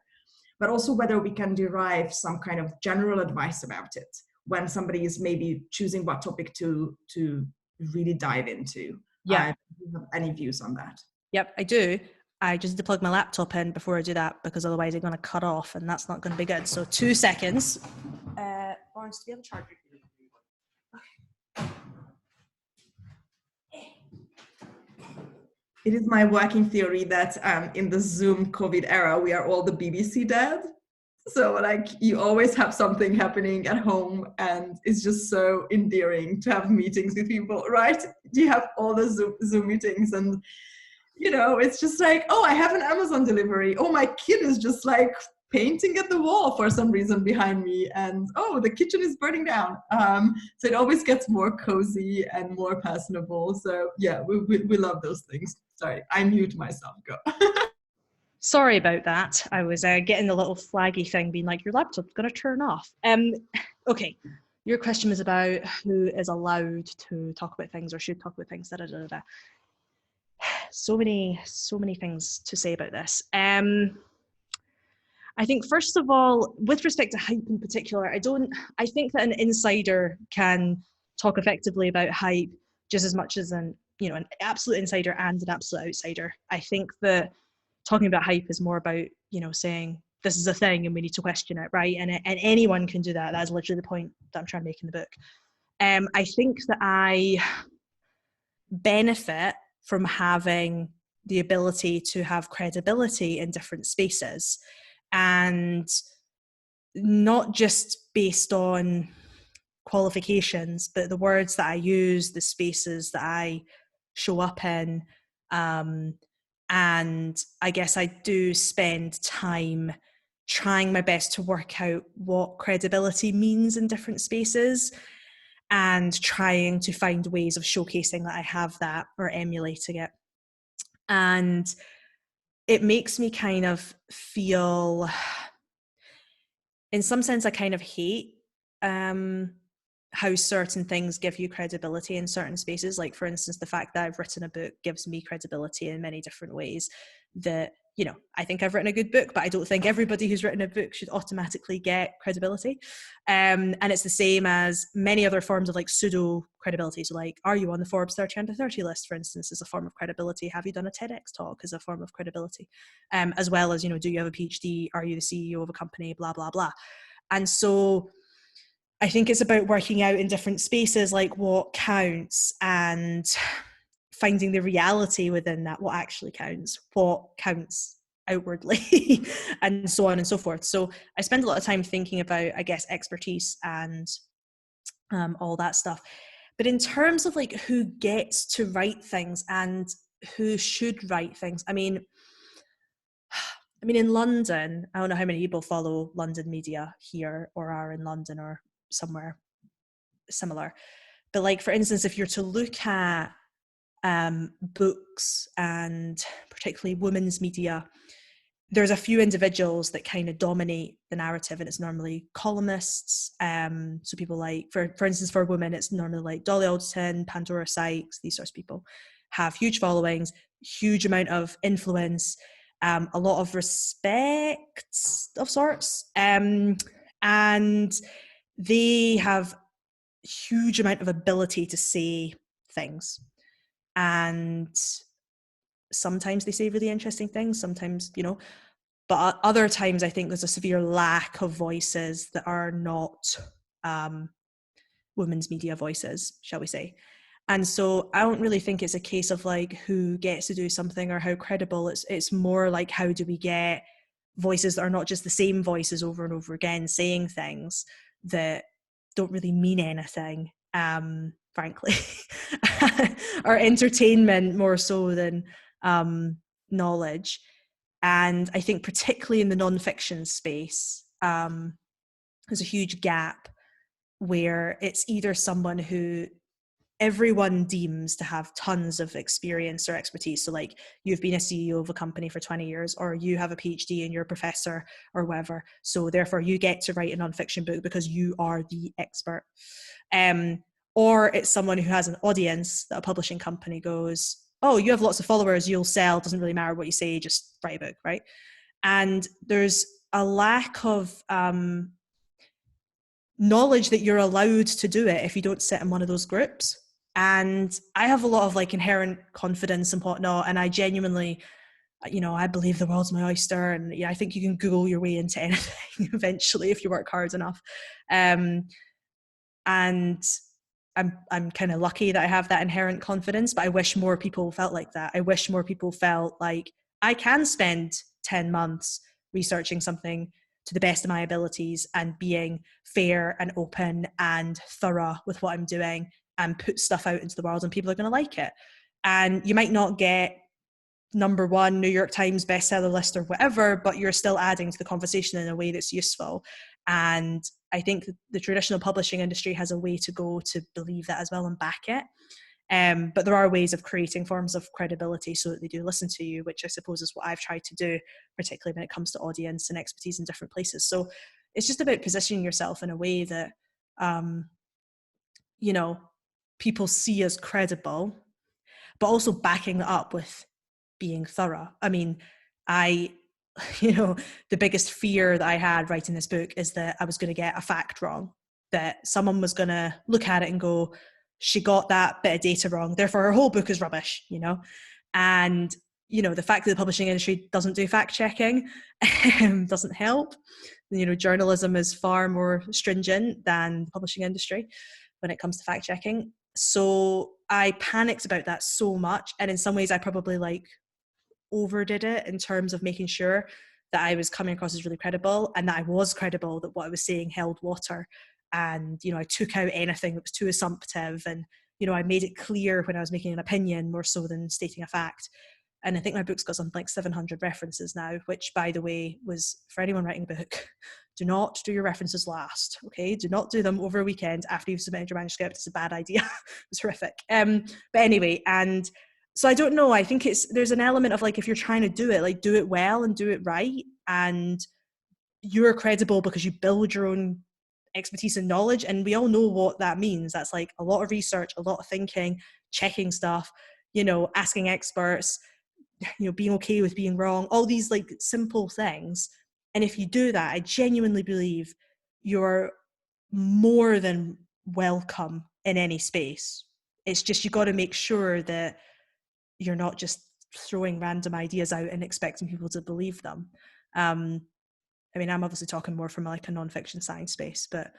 but also whether we can derive some kind of general advice about it when somebody is maybe choosing what topic to really dive into. Yeah. Do you have any views on that? Yep, I do. I just need to plug my laptop in before I do that, because otherwise I'm going to cut off and that's not going to be good. So 2 seconds. Lawrence, do you have a charger? It is my working theory that in the Zoom COVID era, we are all the BBC dead. So like you always have something happening at home and it's just so endearing to have meetings with people, right? You have all the Zoom meetings and, it's just like, oh, I have an Amazon delivery. Oh, my kid is just like painting at the wall for some reason behind me. And, oh, the kitchen is burning down. So it always gets more cozy and more personable. So yeah, we love those things. Sorry, I mute myself. Go. Sorry about that. I was getting the little flaggy thing being like, your laptop's going to turn off. Okay, your question was about who is allowed to talk about things or should talk about things. So many things to say about this. I think first of all, with respect to hype in particular, I think that an insider can talk effectively about hype just as much as an absolute insider and an absolute outsider. I think that talking about hype is more about, saying this is a thing and we need to question it, right? And anyone can do that. That's literally the point that I'm trying to make in the book. I think that I benefit from having the ability to have credibility in different spaces, and not just based on qualifications, but the words that I use, the spaces that I show up in. And I guess I do spend time trying my best to work out what credibility means in different spaces and trying to find ways of showcasing that I have that or emulating it. And it makes me kind of feel, in some sense, I kind of hate how certain things give you credibility in certain spaces. Like, for instance, the fact that I've written a book gives me credibility in many different ways that, I think I've written a good book, but I don't think everybody who's written a book should automatically get credibility. And it's the same as many other forms of like pseudo credibility. So like, are you on the Forbes 30 under 30 list, for instance, is a form of credibility. Have you done a TEDx talk is a form of credibility. As well as, do you have a PhD? Are you the CEO of a company? Blah, blah, blah. And so I think it's about working out in different spaces, like what counts, and finding the reality within that, what actually counts, what counts outwardly, and so on and so forth. So I spend a lot of time thinking about, I guess, expertise and all that stuff. But in terms of like who gets to write things and who should write things, I mean, in London, I don't know how many people follow London media here or are in London or somewhere similar. But like, for instance, if you're to look at books and particularly women's media, there's a few individuals that kind of dominate the narrative, and it's normally columnists. So people like, for instance, for women, it's normally like Dolly Alderton, Pandora Sykes, these sorts of people have huge followings, huge amount of influence, a lot of respect of sorts, and they have huge amount of ability to say things. And sometimes they say really interesting things, sometimes, but other times I think there's a severe lack of voices that are not women's media voices, shall we say. And so I don't really think it's a case of like who gets to do something or how credible. It's more like, how do we get voices that are not just the same voices over and over again saying things that don't really mean anything, frankly, or entertainment more so than knowledge. And I think particularly in the nonfiction space, there's a huge gap where it's either someone who everyone deems to have tons of experience or expertise. So like, you've been a CEO of a company for 20 years, or you have a PhD and you're a professor or whatever. So therefore you get to write a nonfiction book because you are the expert. Or it's someone who has an audience that a publishing company goes, oh, you have lots of followers, you'll sell, doesn't really matter what you say, just write a book, right? And there's a lack of knowledge that you're allowed to do it if you don't sit in one of those groups. And I have a lot of like inherent confidence and whatnot, and I genuinely, I believe the world's my oyster, and I think you can Google your way into anything eventually if you work hard enough. And I'm kind of lucky that I have that inherent confidence, but I wish more people felt like that. I wish more people felt like I can spend 10 months researching something to the best of my abilities and being fair and open and thorough with what I'm doing, and put stuff out into the world, and people are going to like it. And you might not get #1 New York Times bestseller list or whatever, but you're still adding to the conversation in a way that's useful. And I think the traditional publishing industry has a way to go to believe that as well and back it. But there are ways of creating forms of credibility so that they do listen to you, which I suppose is what I've tried to do, particularly when it comes to audience and expertise in different places. So it's just about positioning yourself in a way that, people see as credible, but also backing it up with being thorough. I mean, the biggest fear that I had writing this book is that I was going to get a fact wrong, that someone was going to look at it and go, she got that bit of data wrong, therefore her whole book is rubbish, And, the fact that the publishing industry doesn't do fact checking doesn't help. Journalism is far more stringent than the publishing industry when it comes to fact checking. So I panicked about that so much. And in some ways I probably overdid it in terms of making sure that I was coming across as really credible, and that I was credible, that what I was saying held water. And, I took out anything that was too assumptive, and, I made it clear when I was making an opinion more so than stating a fact. And I think my book's got something like 700 references now, which, by the way, was, for anyone writing a book, do not do your references last, okay? Do not do them over a weekend after you've submitted your manuscript. It's a bad idea. It was horrific. But anyway, and so I don't know, I think there's an element of if you're trying to do it, do it well and do it right, and you're credible because you build your own expertise and knowledge, and we all know what that means. That's a lot of research, a lot of thinking, checking stuff, asking experts, being okay with being wrong, all these simple things. And if you do that, I genuinely believe you're more than welcome in any space. It's just, you got to make sure that you're not just throwing random ideas out and expecting people to believe them. I mean, I'm obviously talking more from like a nonfiction science space, but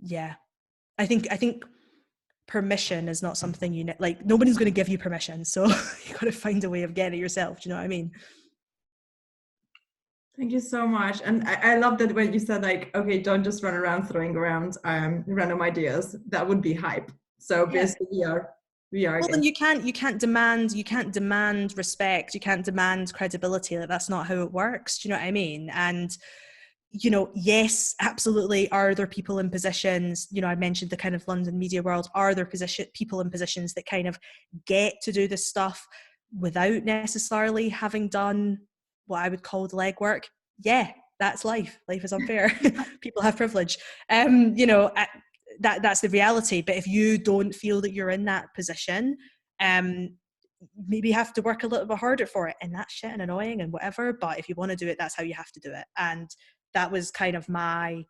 yeah, I think permission is not something you like. Nobody's going to give you permission, so you got to find a way of getting it yourself. Do you know what I mean? Thank you so much. And I love that when you said like, okay, don't just run around throwing around random ideas. That would be hype. So basically we are. Well, then you can't demand respect. You can't demand credibility. Like, that's not how it works. Do you know what I mean? And, you know, yes, absolutely. Are there people in positions, you know, I mentioned the kind of London media world, are there people in positions that kind of get to do this stuff without necessarily having done what I would call the legwork? Yeah, that's life. Life is unfair. People have privilege. You know, that's the reality. But if you don't feel that you're in that position, maybe you have to work a little bit harder for it, and that's shit and annoying and whatever. But if you want to do it, that's how you have to do it. And that was kind of my,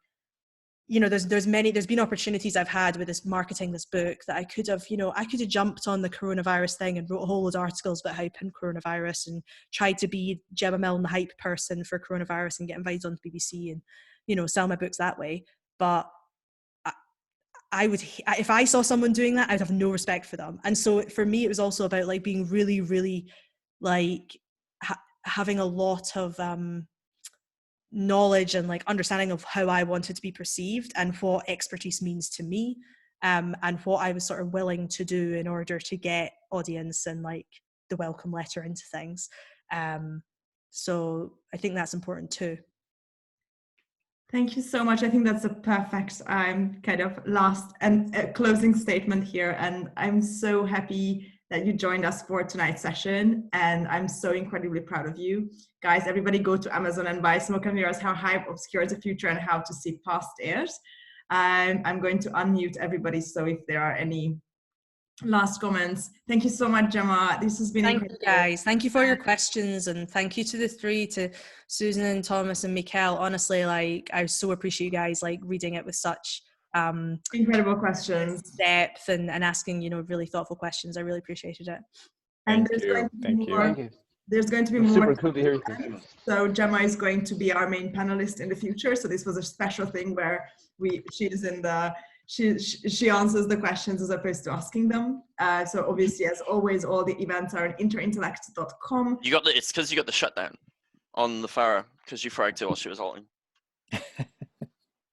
you know, there's been opportunities I've had with this marketing this book that I could have jumped on the coronavirus thing and wrote a whole load of articles about hype and coronavirus and tried to be Gemma Milne, the hype person for coronavirus, and get invited on the BBC and, you know, sell my books that way. But I would, if I saw someone doing that, I'd have no respect for them. And so for me, it was also about like being really, really like having a lot of knowledge and like understanding of how I wanted to be perceived and what expertise means to me, and what I was sort of willing to do in order to get audience and like the welcome letter into things. So I think that's important too. Thank you so much. I think that's a perfect kind of last and closing statement here. And I'm so happy that you joined us for tonight's session. And I'm so incredibly proud of you. Guys, everybody go to Amazon and buy Smoke and Mirrors, How Hype Obscures the Future and How to See Past It. I'm going to unmute everybody. So if there are any last comments. Thank you so much, Gemma. This has been incredible. Thank you, guys. Thank you for your questions, and thank you to the three, to Suzan and Thomas and Micheál. Honestly, like, I so appreciate you guys like reading it with such incredible questions, depth, and asking, you know, really thoughtful questions. I really appreciated it. And Thank you. There's going to be more. Super cool to hear you. So Gemma is going to be our main panelist in the future. So this was a special thing where she answers the questions as opposed to asking them. So obviously, as always, all the events are on interintellect.com. It's because you got the shutdown on the Farah because you fragged it while she was halting.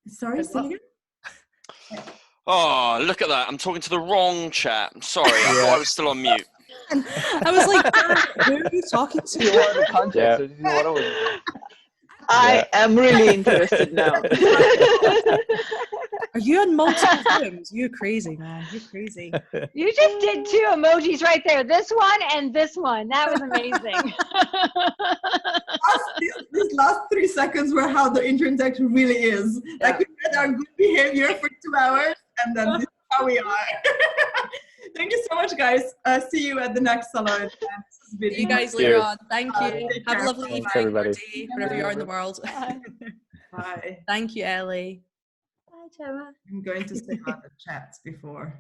Sorry, say again? Oh, look at that. I'm talking to the wrong chat. I'm sorry. I thought I was still on mute. I was like, who are you talking to? You know the context, you know what I was doing. I am really interested now. Are you on multiple Zooms? You're crazy, man. You're crazy. You just did 2 emojis right there. This one and this one. That was amazing. These last 3 seconds were how the Interintellect really is. Yeah. Like, we had our good behavior for 2 hours, and then this is how we are. Thank you so much, guys. See you at the next salon. See you guys later on. Thank you. Have a lovely evening or day, wherever you are in the world. Bye. Thank you, Ellie. Bye, Gemma. I'm going to say out the chats before.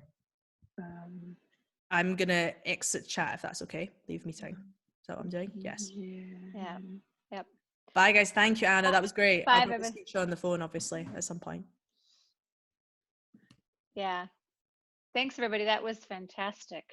I'm going to exit chat if that's okay. Leave meeting. Is that what I'm doing? Yes. Yeah. Yep. Bye, guys. Thank you, Anna. That was great. Bye, I'll just keep showing the phone, obviously, at some point. Yeah. Thanks, everybody. That was fantastic.